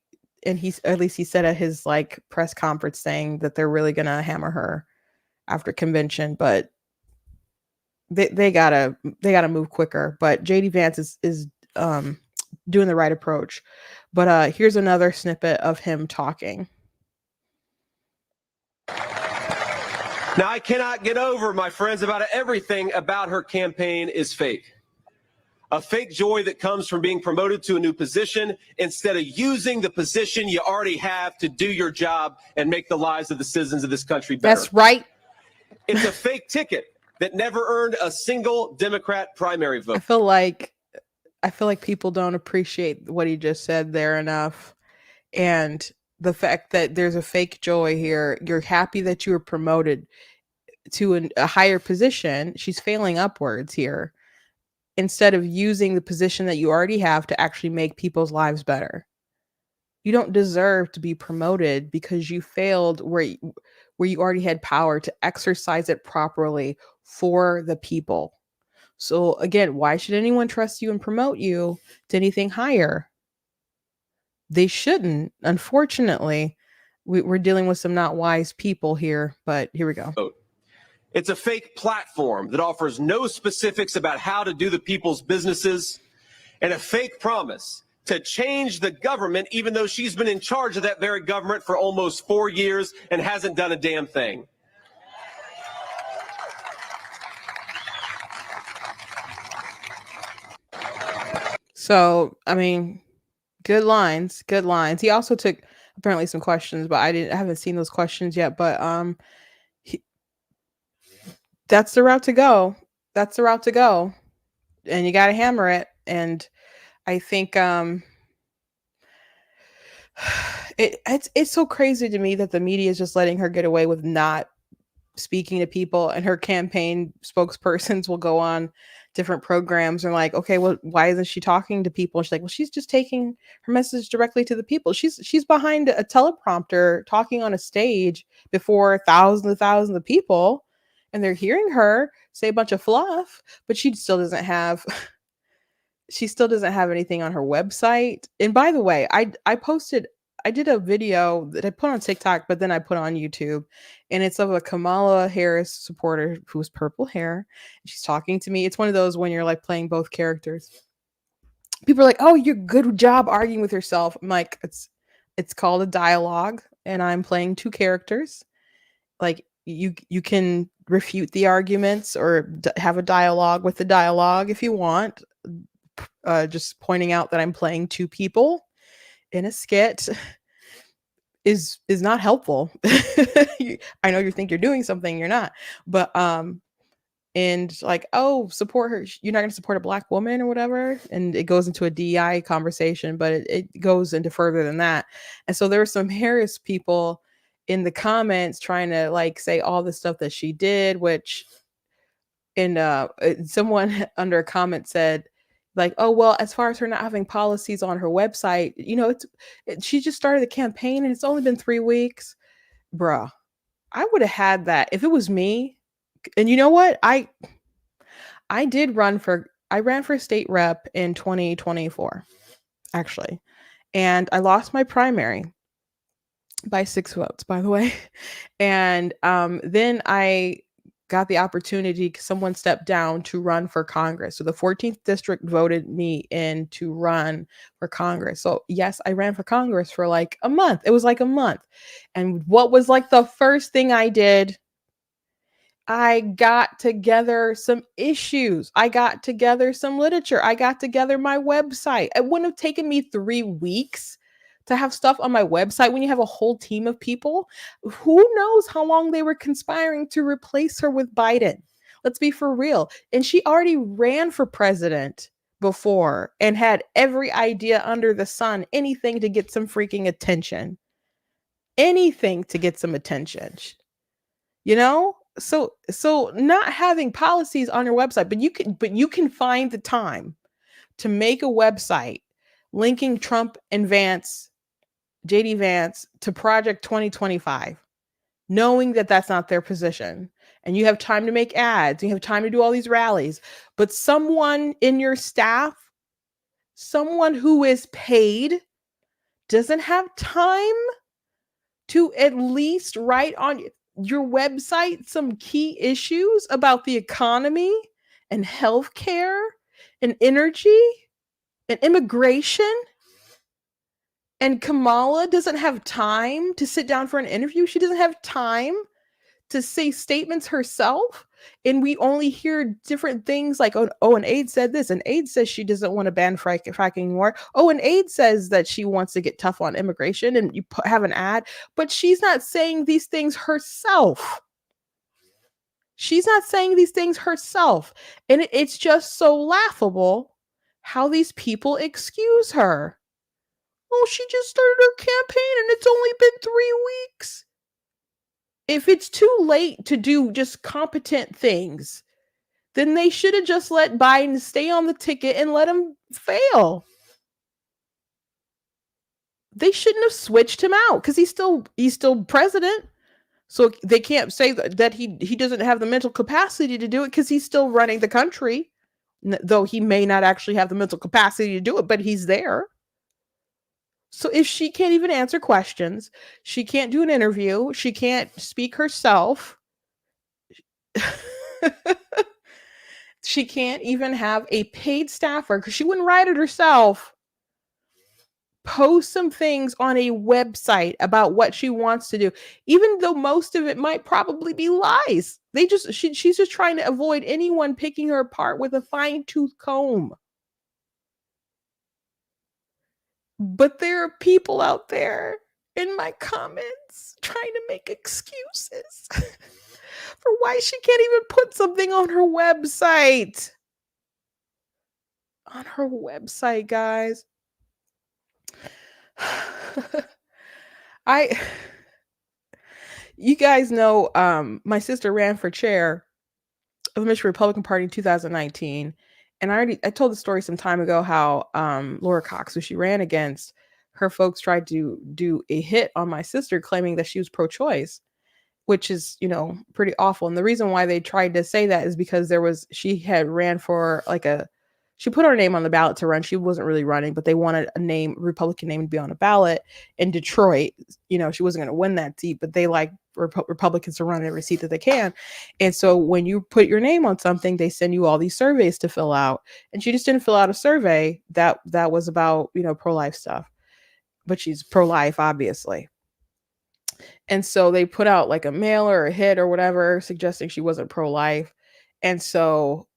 and at least he said at his like press conference saying that they're really going to hammer her after convention, but they gotta move quicker. But JD Vance is doing the right approach. But here's another snippet of him talking. Now, I cannot get over, my friends, about everything about her campaign is fake. A fake joy that comes from being promoted to a new position instead of using the position you already have to do your job and make the lives of the citizens of this country better. That's right. It's a fake ticket that never earned a single Democrat primary vote. I feel like people don't appreciate what he just said there enough. And the fact that there's a fake joy here. You're happy that you were promoted to a higher position. She's failing upwards here, instead of using the position that you already have to actually make people's lives better. You don't deserve to be promoted because you failed where you already had power to exercise it properly for the people. So again, why should anyone trust you and promote you to anything higher? They shouldn't. Unfortunately, we're dealing with some not wise people here, but here we go. It's a fake platform that offers no specifics about how to do the people's businesses, and a fake promise to change the government, even though she's been in charge of that very government for almost 4 years and hasn't done a damn thing. So, I mean, good lines, good lines. He also took apparently some questions, but I haven't seen those questions yet. But that's the route to go. That's the route to go, and you got to hammer it. And I think it's so crazy to me that the media is just letting her get away with not speaking to people, and her campaign spokespersons will go on different programs and like, okay, well, why isn't she talking to people? And she's like, well, she's just taking her message directly to the people. She's behind a teleprompter talking on a stage before thousands of people, and they're hearing her say a bunch of fluff, but she still doesn't have anything on her website. And by the way, I did a video that I put on TikTok, but then I put on YouTube, and it's of a Kamala Harris supporter who's purple hair. She's talking to me. It's one of those when you're like playing both characters. People are like, "Oh, you're good job arguing with yourself." I'm like, it's called a dialogue, and I'm playing two characters. Like you can refute the arguments or have a dialogue with the dialogue if you want. Just pointing out that I'm playing two people in a skit is not helpful. I know you think you're doing something, you're not. But and like, oh, support her. You're not going to support a black woman or whatever. And it goes into a DEI conversation, but it goes into further than that. And so there were some Harris people in the comments trying to like say all the stuff that she did, which and someone under a comment said, like, oh, well, as far as her not having policies on her website, she just started the campaign and it's only been 3 weeks. Bruh, I would have had that if it was me. And you know what? I ran for state rep in 2024, actually. And I lost my primary by 6 votes, by the way. And then I got the opportunity, someone stepped down to run for Congress. So the 14th district voted me in to run for Congress. So yes, I ran for Congress for like a month. It was like a month. And what was like the first thing I did? I got together some issues. I got together some literature. I got together my website. It wouldn't have taken me 3 weeks to have stuff on my website when you have a whole team of people. Who knows how long they were conspiring to replace her with Biden? Let's be for real. And she already ran for president before and had every idea under the sun, anything to get some freaking attention. Anything to get some attention. You know? So not having policies on your website, but you can find the time to make a website linking Trump and Vance, JD Vance, to Project 2025, knowing that that's not their position. And you have time to make ads, you have time to do all these rallies, but someone in your staff, someone who is paid, doesn't have time to at least write on your website some key issues about the economy and healthcare and energy and immigration. And Kamala doesn't have time to sit down for an interview. She doesn't have time to say statements herself. And we only hear different things like, oh, and Aide said this, and Aide says she doesn't want to ban fracking anymore. Oh, and Aide says that she wants to get tough on immigration, and you have an ad, but she's not saying these things herself. She's not saying these things herself. And it's just so laughable how these people excuse her. Oh, she just started her campaign and it's only been 3 weeks. If it's too late to do just competent things, then they should have just let Biden stay on the ticket and let him fail. They shouldn't have switched him out because he's still president. So they can't say that he doesn't have the mental capacity to do it because he's still running the country, though he may not actually have the mental capacity to do it, but he's there. So if she can't even answer questions, she can't do an interview, she can't speak herself, She can't even have a paid staffer because she wouldn't write it herself. Post some things on a website about what she wants to do, even though most of it might probably be lies. She's just trying to avoid anyone picking her apart with a fine-tooth comb. But there are people out there in my comments trying to make excuses for why she can't even put something on her website. On her website, guys. You guys know, my sister ran for chair of the Michigan Republican Party in 2019. And I told the story some time ago how Laura Cox, who she ran against, her folks tried to do a hit on my sister claiming that she was pro-choice, which is, pretty awful. And the reason why they tried to say that is because she had ran for she put her name on the ballot to run. She wasn't really running, but they wanted a Republican name to be on a ballot in Detroit. She wasn't going to win that seat, but they like Republicans to run every seat that they can. And so when you put your name on something, they send you all these surveys to fill out. And she just didn't fill out a survey that was about, pro-life stuff, but she's pro-life, obviously. And so they put out like a mailer or a hit or whatever suggesting she wasn't pro-life. And so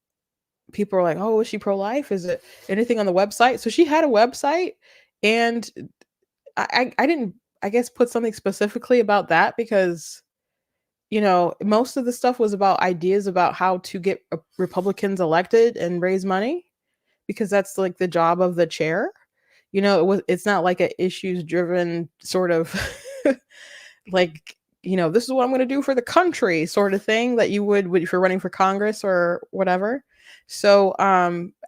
people are like, oh, is she pro-life? Is it anything on the website? So she had a website, and I didn't, I guess, put something specifically about that because, most of the stuff was about ideas about how to get Republicans elected and raise money, because that's like the job of the chair. It's not like a issues driven sort of like, this is what I'm going to do for the country sort of thing that you would if you're running for Congress or whatever. So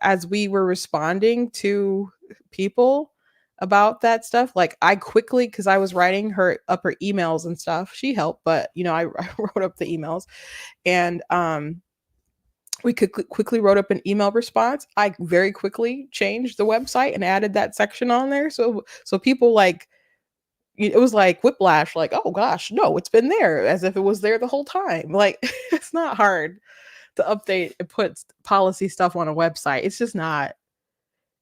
as we were responding to people about that stuff, like I quickly, because I was writing her up her emails and stuff, she helped, but I wrote up the emails, and we quickly wrote up an email response. I very quickly changed the website and added that section on there. So people it was like whiplash, like, oh gosh, no, it's been there, as if it was there the whole time. Like, it's not hard to update and put policy stuff on a website. It's just not.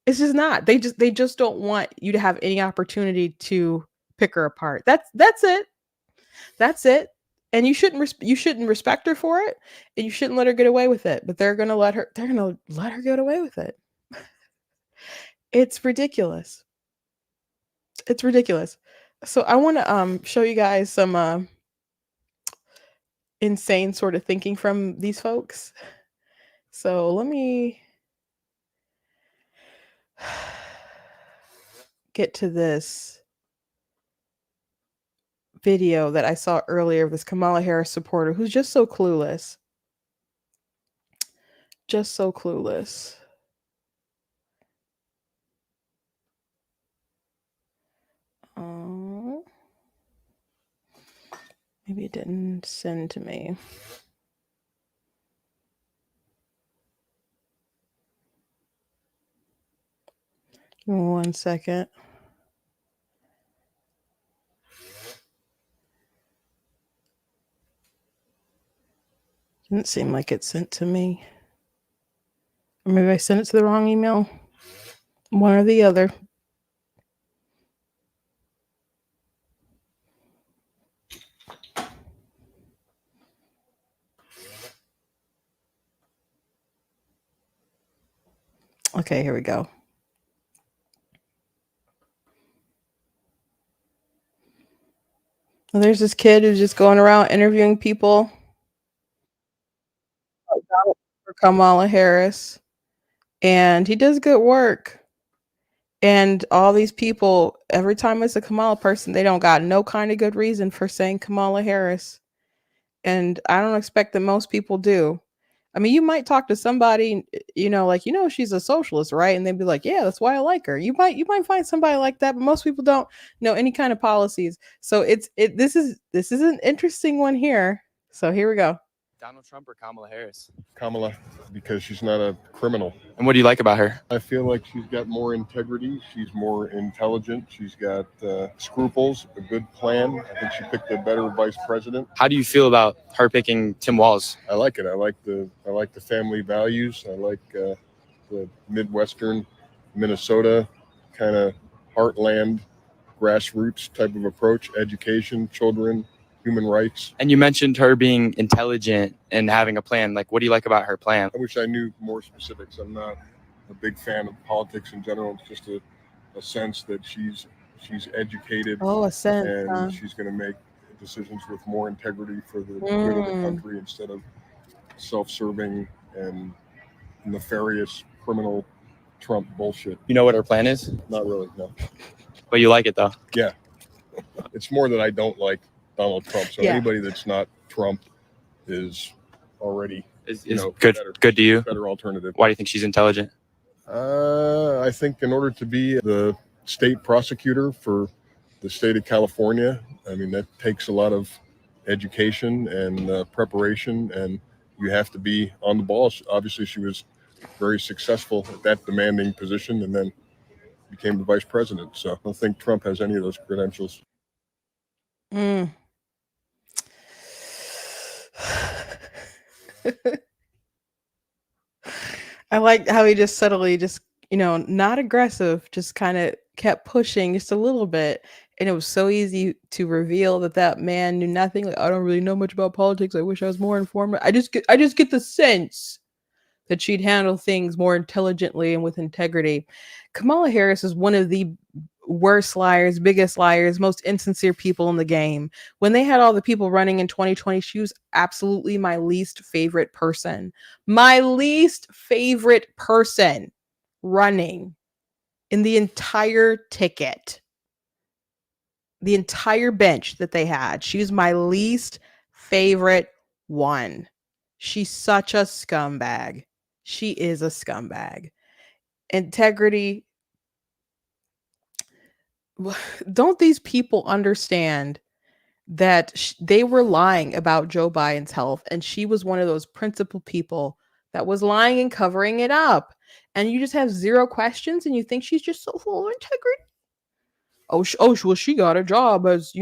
They just don't want you to have any opportunity to pick her apart. That's it. And you shouldn't respect her for it, and you shouldn't let her get away with it. But they're gonna let her get away with it. It's ridiculous. It's ridiculous. So I want to show you guys some insane sort of thinking from these folks. So let me get to this video that I saw earlier of this Kamala Harris supporter who's just so clueless. Just so clueless. Maybe it didn't send to me. Give me 1 second. Didn't seem like it sent to me. Or maybe I sent it to the wrong email. One or the other. Okay, here we go. Well, there's this kid who's just going around interviewing people for Kamala Harris, and he does good work. And all these people, every time it's a Kamala person, they don't got no kind of good reason for saying Kamala Harris. And I don't expect that most people do. I mean, you might talk to somebody, she's a socialist, right? And they'd be like, yeah, that's why I like her. You might find somebody like that, but most people don't know any kind of policies. So this is an interesting one here. So here we go. Donald Trump or Kamala Harris? Kamala, because she's not a criminal. And what do you like about her? I feel like she's got more integrity. She's more intelligent. She's got scruples, a good plan. I think she picked a better vice president. How do you feel about her picking Tim Walz? I like it. I like the family values. I like the Midwestern Minnesota kind of heartland, grassroots type of approach, education, children, human rights. And you mentioned her being intelligent and having a plan. Like, what do you like about her plan? I wish I knew more specifics. I'm not a big fan of politics in general. It's just a sense that she's educated. Oh, a sense. And she's going to make decisions with more integrity for the good of the country instead of self-serving and nefarious criminal Trump bullshit. You know what her plan is? Not really, no. But you like it, though. Yeah. It's more that I don't like Donald Trump. So anybody that's not Trump is already is good to you. Better alternative. Why do you think she's intelligent? I think in order to be the state prosecutor for the state of California, I mean, that takes a lot of education and preparation, and you have to be on the ball. Obviously, she was very successful at that demanding position and then became the vice president. So I don't think Trump has any of those credentials. I like how he just subtly, not aggressive, just kind of kept pushing just a little bit. And it was so easy to reveal that man knew nothing. Like, I don't really know much about politics. I wish I was more informed. I just get the sense that she'd handle things more intelligently and with integrity. Kamala Harris is one of the worst liars, biggest liars, most insincere people in the game. When they had all the people running in 2020, she was absolutely my least favorite person. My least favorite person running in the entire ticket. The entire bench that they had. She's my least favorite one. She's such a scumbag. She is a scumbag. Integrity. Don't these people understand that they were lying about Joe Biden's health, and she was one of those principal people that was lying and covering it up, and you just have zero questions and you think she's just so full of integrity? Well, she got a job as,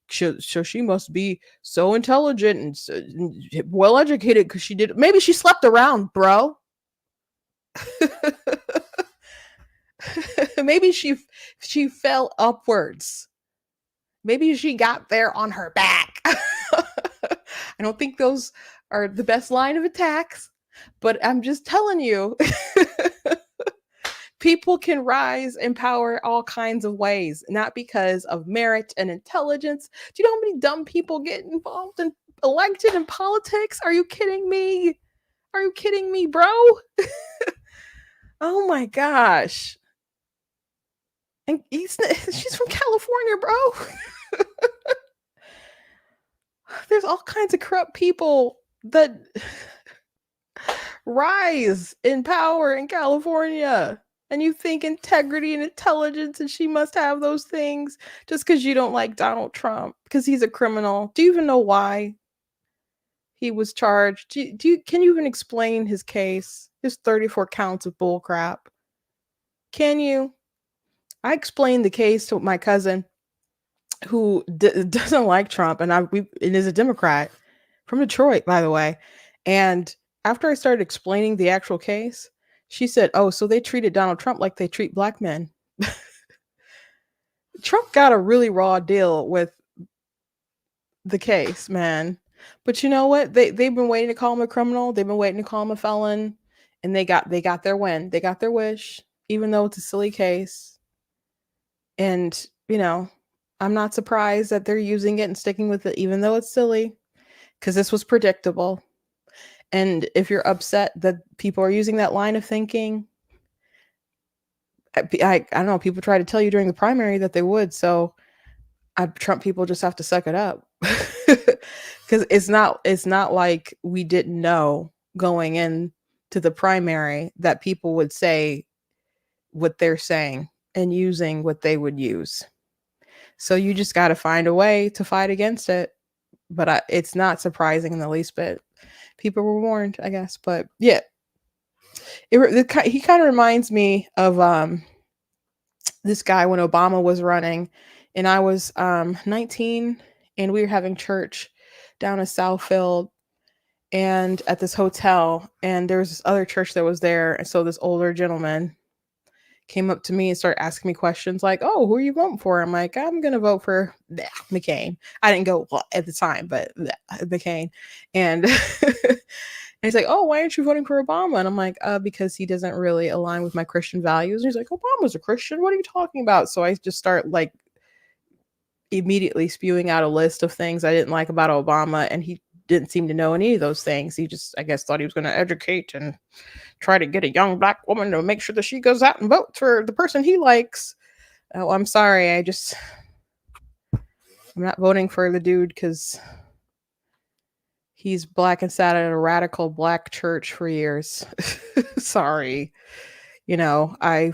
so she must be so intelligent and well educated because maybe she slept around, bro. Maybe she fell upwards. Maybe she got there on her back. I don't think those are the best line of attacks, but I'm just telling you, people can rise in power all kinds of ways, not because of merit and intelligence. Do you know how many dumb people get involved and elected in politics? Are you kidding me? Are you kidding me, bro? Oh my gosh. And she's from California, bro. There's all kinds of corrupt people that rise in power in California. And you think integrity and intelligence, and she must have those things just because you don't like Donald Trump, because he's a criminal. Do you even know why he was charged? Can you even explain his case? His 34 counts of bull crap. Can you? I explained the case to my cousin who doesn't like Trump, and is a Democrat from Detroit, by the way. And after I started explaining the actual case, she said, "Oh, so they treated Donald Trump like they treat black men." Trump got a really raw deal with the case, man. But you know what? They've been waiting to call him a criminal. They've been waiting to call him a felon, and they got their win. They got their wish, even though it's a silly case. And I'm not surprised that they're using it and sticking with it, even though it's silly, because this was predictable. And if you're upset that people are using that line of thinking, I don't know, people try to tell you during the primary that they would. So Trump people just have to suck it up, because it's not like we didn't know going into the primary that people would say what they're saying and using what they would use. So you just got to find a way to fight against it. But it's not surprising in the least bit. people were warned, I guess. But yeah, he kind of reminds me of this guy when Obama was running, and I was 19, and we were having church down in Southfield and at this hotel, and there was this other church that was there, and so this older gentleman came up to me and started asking me questions like, "Oh, who are you voting for?" I'm like, "I'm gonna vote for McCain." I didn't go well, at the time, but McCain, and and he's like, "Oh, why aren't you voting for Obama?" And I'm like, Because he doesn't really align with my Christian values." And he's like, "Obama's a Christian. What are you talking about?" So I just start like immediately spewing out a list of things I didn't like about Obama, and he didn't seem to know any of those things. He just, I guess, thought he was going to educate and try to get a young black woman to make sure that she goes out and votes for the person he likes. Oh, I'm sorry. I'm not voting for the dude because he's black and sat at a radical black church for years. Sorry. I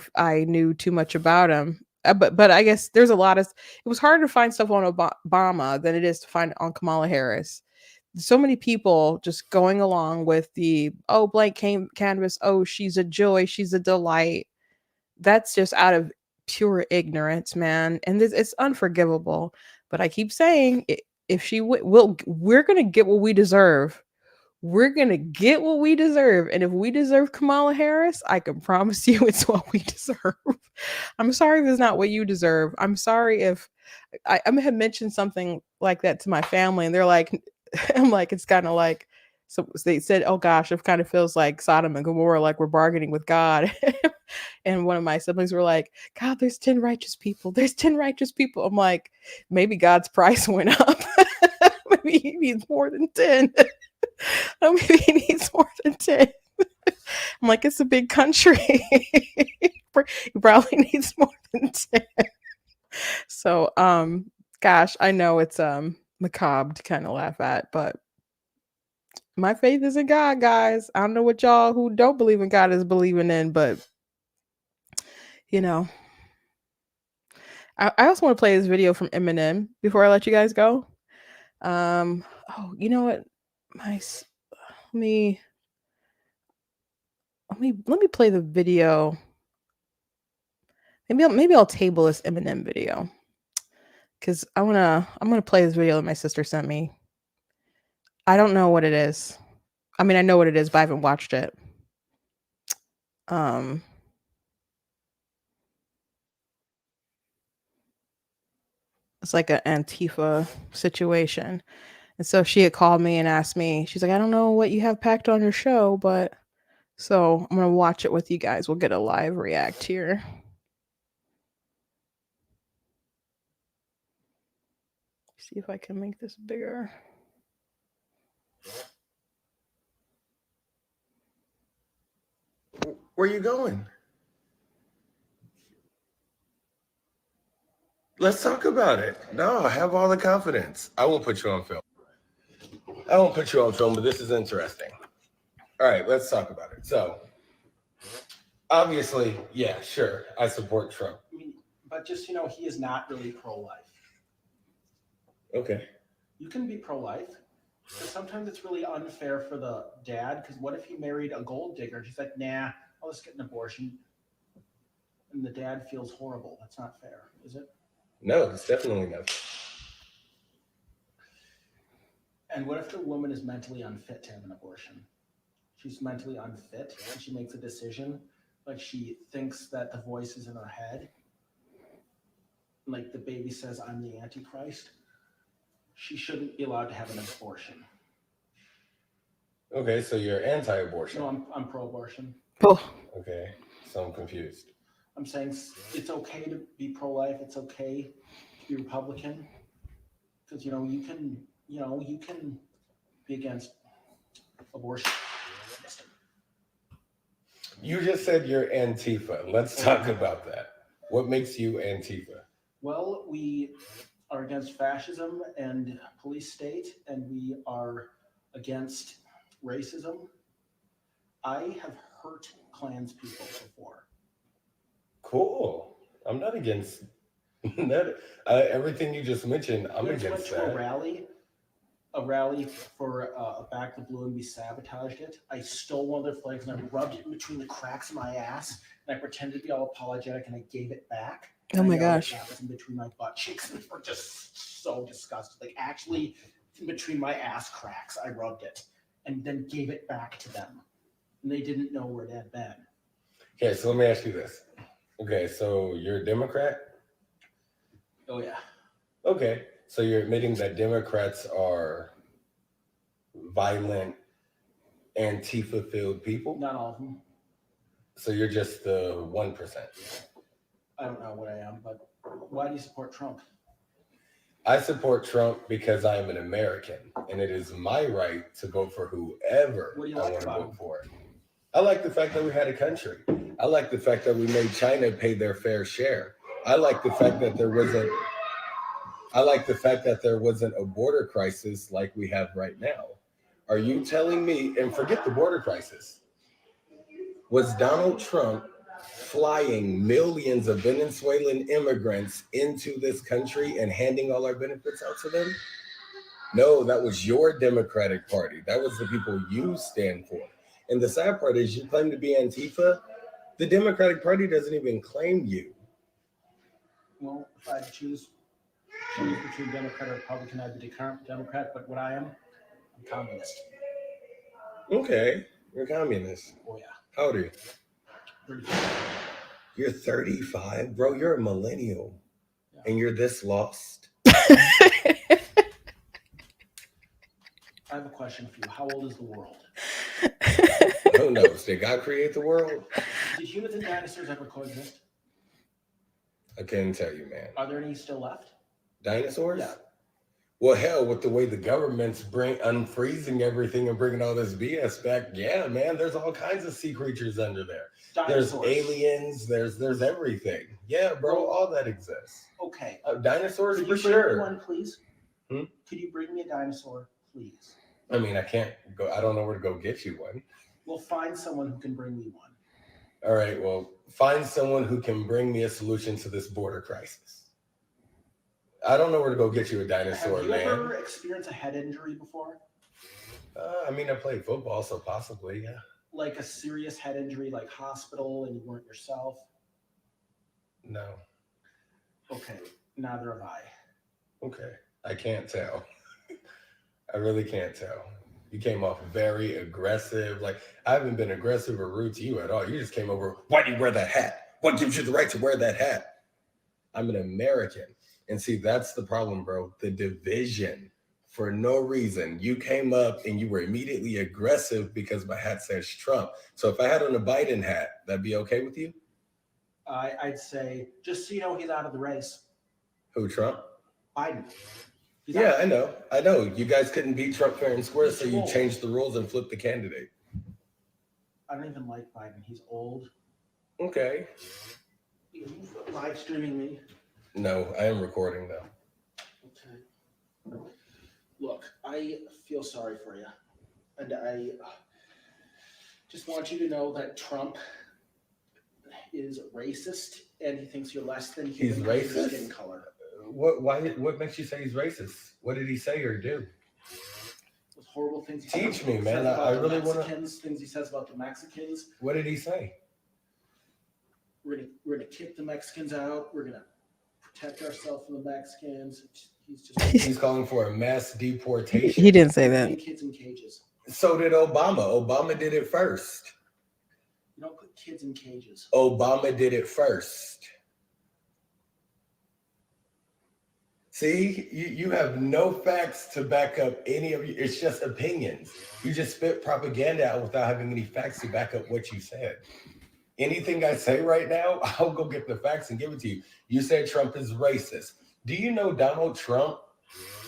knew too much about him. But I guess there's a lot of, it was harder to find stuff on Obama than it is to find on Kamala Harris. So many people just going along with the, oh, blank canvas, oh, she's a joy, she's a delight. That's just out of pure ignorance, man. And it's unforgivable. But I keep saying, if she will, we're gonna get what we deserve. We're gonna get what we deserve. And if we deserve Kamala Harris, I can promise you it's what we deserve. I'm sorry if it's not what you deserve. I'm sorry if I have mentioned something like that to my family, and they're like, I'm like, it's kind of like, so they said, "Oh gosh, it kind of feels like Sodom and Gomorrah, like we're bargaining with God." And one of my siblings were like, "God, there's 10 righteous people. There's 10 righteous people." I'm like, maybe God's price went up. Maybe he needs more than 10. Maybe he needs more than 10. I'm like, it's a big country. He probably needs more than 10. So, gosh, I know it's macabre to kind of laugh at, but my faith is in God, guys. I don't know what y'all who don't believe in God is believing in, but you know, I also want to play this video from Eminem before I let you guys go. Oh, you know what? Let me play the video. Maybe I'll table this Eminem video because I'm gonna play this video that my sister sent me. I don't know what it is. I mean, I know what it is, but I haven't watched it. It's like an Antifa situation. And so she had called me and asked me, she's like, "I don't know what you have packed on your show, but so I'm going to watch it with you guys. We'll get a live react here." See if I can make this bigger. Where are you going? Let's talk about it. No, I have all the confidence. I won't put you on film. But this is interesting. All right, let's talk about it. So, obviously, yeah, sure, I support Trump. I mean, but just, he is not really pro-life. Okay. You can be pro-life, but sometimes it's really unfair for the dad, because what if he married a gold digger and she's like, "Nah, I'll just get an abortion," and the dad feels horrible? That's not fair, is it? No, it's definitely not. And what if the woman is mentally unfit to have an abortion? She's mentally unfit and she makes a decision, like she thinks that the voice is in her head, like the baby says, "I'm the Antichrist." She shouldn't be allowed to have an abortion. Okay, so you're anti-abortion. No, I'm pro-abortion. Oh. Okay, so I'm confused. I'm saying it's okay to be pro-life. It's okay to be Republican, because you can be against abortion. You just said you're Antifa. Let's talk about that. What makes you Antifa? Well, we are against fascism and police state, and we are against racism. I have hurt Klans people before. Cool. I'm not against that. Everything you just mentioned, I'm against that. Went to a rally a rally for Back the Blue and we sabotaged it. I stole one of their flags and I rubbed it in between the cracks of my ass and I pretended to be all apologetic and I gave it back. Oh my I yelled gosh. that was in between my butt cheeks and they were just so disgusted. Like actually in between my ass cracks, I rubbed it and then gave it back to them. And they didn't know where it had been. Okay, so let me ask you this. Okay, so you're a Democrat? Oh yeah. Okay, so you're admitting that Democrats are violent, Antifa-filled people? Not all of them. So you're just the 1%? I don't know what I am, but why do you support Trump? I support Trump because I am an American, and it is my right to vote for whoever What do you I like want to about vote him? for. I like the fact that we had a country. I like the fact that we made China pay their fair share. I like the fact that there wasn't a border crisis like we have right now. Are you telling me, and forget the border crisis, was Donald Trump flying millions of Venezuelan immigrants into this country and handing all our benefits out to them? No, that was your Democratic Party. That was the people you stand for. And the sad part is you claim to be Antifa. The Democratic Party doesn't even claim you. Well, if I had to choose between Democrat or Republican, I'd be Democrat, but what I am, I'm communist. Okay, you're a communist. Oh yeah. How old are you? 35. You're 35, bro. You're a millennial, and you're this lost. I have a question for you. How old is the world? Who knows? Did God create the world? Did humans and dinosaurs ever coexist? I couldn't tell you, man. Are there any still left? Dinosaurs? Yeah. Well, hell, with the way the government's unfreezing everything and bringing all this BS back, yeah, man, there's all kinds of sea creatures under there. Dinosaurs. There's aliens, there's everything. Yeah, bro, all that exists. Okay. Dinosaurs, Could for you bring me sure. one, please? Hmm? Could you bring me a dinosaur, please? I mean, I can't go, I don't know where to go get you one. We'll find someone who can bring me one. All right, well, find someone who can bring me a solution to this border crisis. I don't know where to go get you a dinosaur, Have you man. ever experienced a head injury before? I mean, I played football, so possibly, yeah. Like a serious head injury, like hospital, and you weren't yourself? No. Okay, neither have I. Okay, I can't tell. I really can't tell. You came off very aggressive. Like, I haven't been aggressive or rude to you at all. You just came over, why do you wear that hat? What gives you the right to wear that hat? I'm an American. And see, that's the problem, bro. The division for no reason. You came up and you were immediately aggressive because my hat says Trump. So if I had on a Biden hat, that'd be okay with you? I'd say, just so you know, he's out of the race. Who, Trump? Biden. He's Yeah, out. I know. You guys couldn't beat Trump fair and square, so He's you old. changed the rules and flipped the candidate. I don't even like Biden. He's old. Okay. You live streaming me. No, I am recording though. Okay. Look, I feel sorry for you. And I just want you to know that Trump is racist and he thinks you're less than human. He's because of your racist? Skin color. What makes you say he's racist? What did he say or do? Those horrible things he Teach says me, man. about I the really wanna- Mexicans, things he says about the Mexicans. What did he say? We're gonna kick the Mexicans out. We're gonna protect ourselves from the Mexicans. He's just He's calling for a mass deportation. He didn't say that. putting kids in cages. So did Obama. Obama did it first. You don't put kids in cages. Obama did it first. See, you have no facts to back up any of you. It's just opinions. You just spit propaganda out without having any facts to back up what you said. Anything I say right now, I'll go get the facts and give it to you. You said Trump is racist. Do you know Donald Trump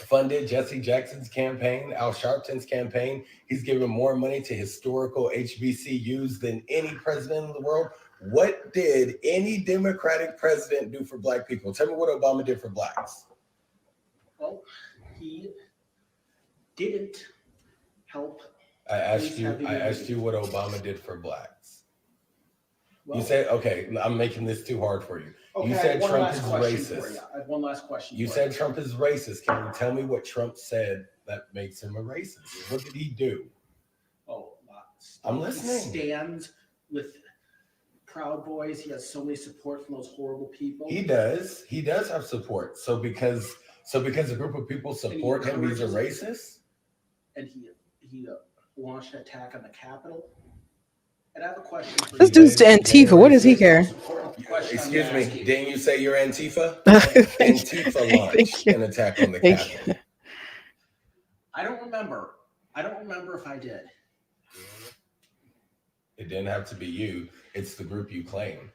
funded Jesse Jackson's campaign, Al Sharpton's campaign? He's given more money to historical HBCUs than any president in the world. What did any Democratic president do for black people? Tell me what Obama did for blacks. Well, he didn't help. I asked you what Obama did for blacks. Well, You said, okay, I'm making this too hard for you. okay, You I have said one Trump last is question for racist. you. I have one last question. You for said Trump is racist. Can you tell me what Trump said that makes him a racist? What did he do? Oh, lots. I'm He listening. stands with Proud Boys. He has so much support from those horrible people. He does. He does have support. So because a group of people support him, he's a racist? And he launched an attack on the Capitol. And I have a question for This you. dude's to Antifa. What does he care? Excuse me. Didn't you say you're Antifa? Thank Antifa you. launched an attack on the Thank Capitol. I don't remember if I did. It didn't have to be you. It's the group you claim.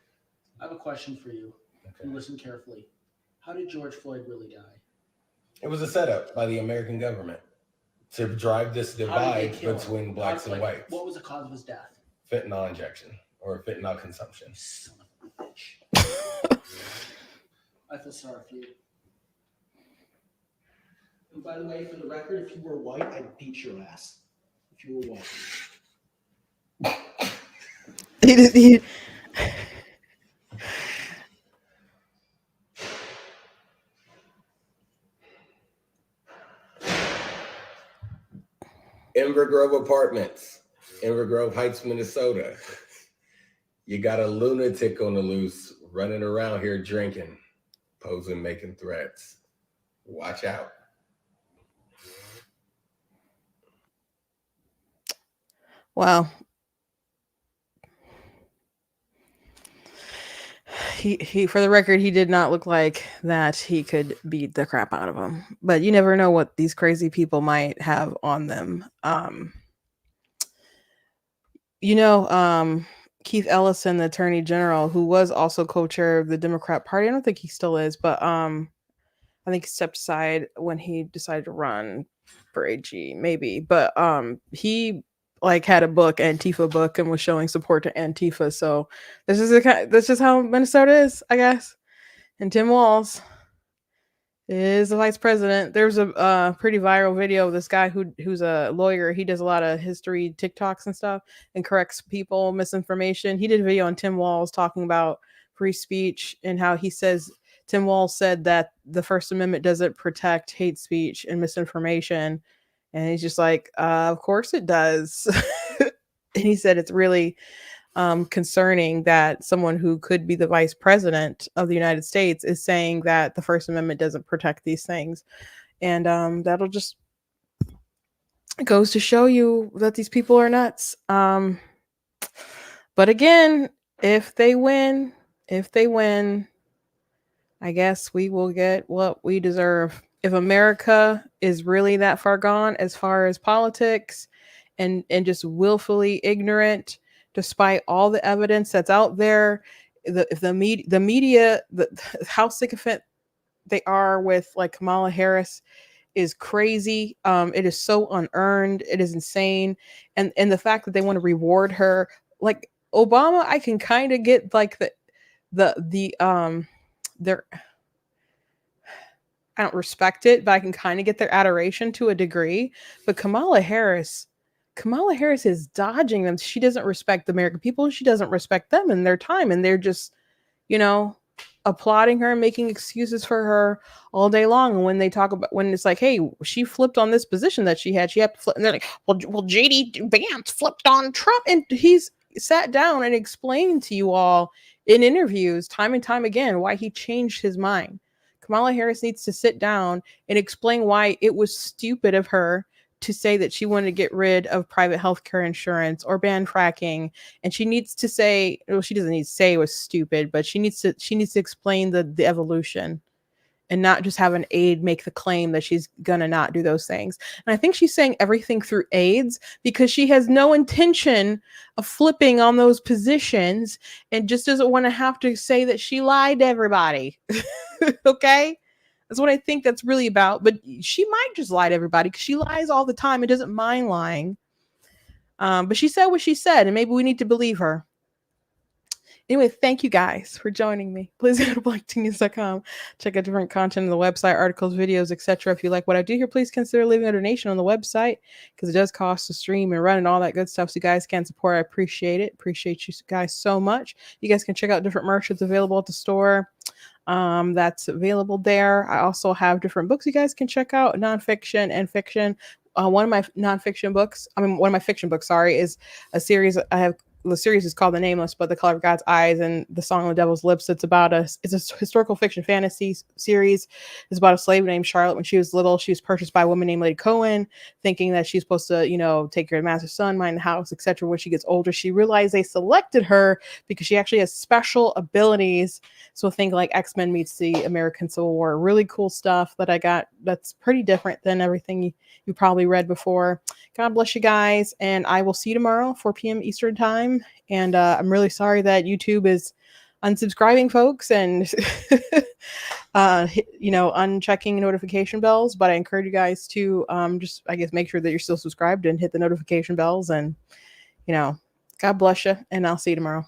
I have a question for you. Okay. And listen carefully. How did George Floyd really die? It was a setup by the American government to drive this divide between blacks and whites. What was the cause of his death? Fentanyl injection or fentanyl consumption. Son of a bitch. I feel sorry for you. And by the way, for the record, if you were white, I'd beat your ass. If you were white. He Inver Grove Apartments, Inver Grove Heights, Minnesota. You got a lunatic on the loose running around here drinking, posing, making threats. Watch out. Wow. He for the record, he did not look like that he could beat the crap out of him. But you never know what these crazy people might have on them. Keith Ellison, the Attorney General, who was also co-chair of the Democrat Party. I don't think he still is, but I think he stepped aside when he decided to run for AG, maybe. But he had a book, Antifa book, and was showing support to Antifa. So this is how Minnesota is, I guess. And Tim Walz is the vice president. There's a pretty viral video of this guy who's a lawyer. He does a lot of history TikToks and stuff and corrects people, misinformation. He did a video on Tim Walz talking about free speech and how he says Tim Walz said that the First Amendment doesn't protect hate speech and misinformation. And he's just like, of course it does. And he said it's really concerning that someone who could be the vice president of the United States is saying that the First Amendment doesn't protect these things. And that'll just goes to show you that these people are nuts. But again, if they win, I guess we will get what we deserve. If America is really that far gone as far as politics and just willfully ignorant, despite all the evidence that's out there, the media, how sycophant they are with Kamala Harris is crazy. It is so unearned. It is insane. And the fact that they want to reward her, like Obama, I can kind of get their I don't respect it, but I can kind of get their adoration to a degree. But Kamala Harris is dodging them. She doesn't respect the American people. She doesn't respect them and their time. And they're just, applauding her and making excuses for her all day long. And when they talk about, when it's like, hey, she flipped on this position that she had to flip. And they're like, well, JD Vance flipped on Trump. And he's sat down and explained to you all in interviews time and time again why he changed his mind. Kamala Harris needs to sit down and explain why it was stupid of her to say that she wanted to get rid of private healthcare insurance or ban fracking. And she needs to say, well, she doesn't need to say it was stupid, but she needs to explain the evolution and not just have an aide make the claim that she's going to not do those things. And I think she's saying everything through aides because she has no intention of flipping on those positions and just doesn't want to have to say that she lied to everybody. Okay? That's what I think that's really about. But she might just lie to everybody because she lies all the time and doesn't mind lying. But she said what she said, and maybe we need to believe her. Anyway, thank you guys for joining me. Please go to blacktnews.com. Check out different content on the website, articles, videos, etc. If you like what I do here, please consider leaving a donation on the website because it does cost to stream and run and all that good stuff. So you guys can support. I appreciate it. Appreciate you guys so much. You guys can check out different merch that's available at the store. That's available there. I also have different books you guys can check out, nonfiction and fiction. One of my nonfiction books, one of my fiction books, sorry, is a series I have. The series is called The Nameless, but The Color of God's Eyes and The Song of the Devil's Lips. It's a historical fiction fantasy series. It's about a slave named Charlotte. When she was little, she was purchased by a woman named Lady Cohen, thinking that she's supposed to, take care of the master's son, mind the house, etc. When she gets older, she realized they selected her because she actually has special abilities. So think like X-Men meets the American Civil War. Really cool stuff that I got that's pretty different than everything you probably read before. God bless you guys, and I will see you tomorrow, 4 p.m. Eastern time. And I'm really sorry that YouTube is unsubscribing folks and unchecking notification bells. But I encourage you guys to just, I guess, make sure that you're still subscribed and hit the notification bells. And God bless you, and I'll see you tomorrow.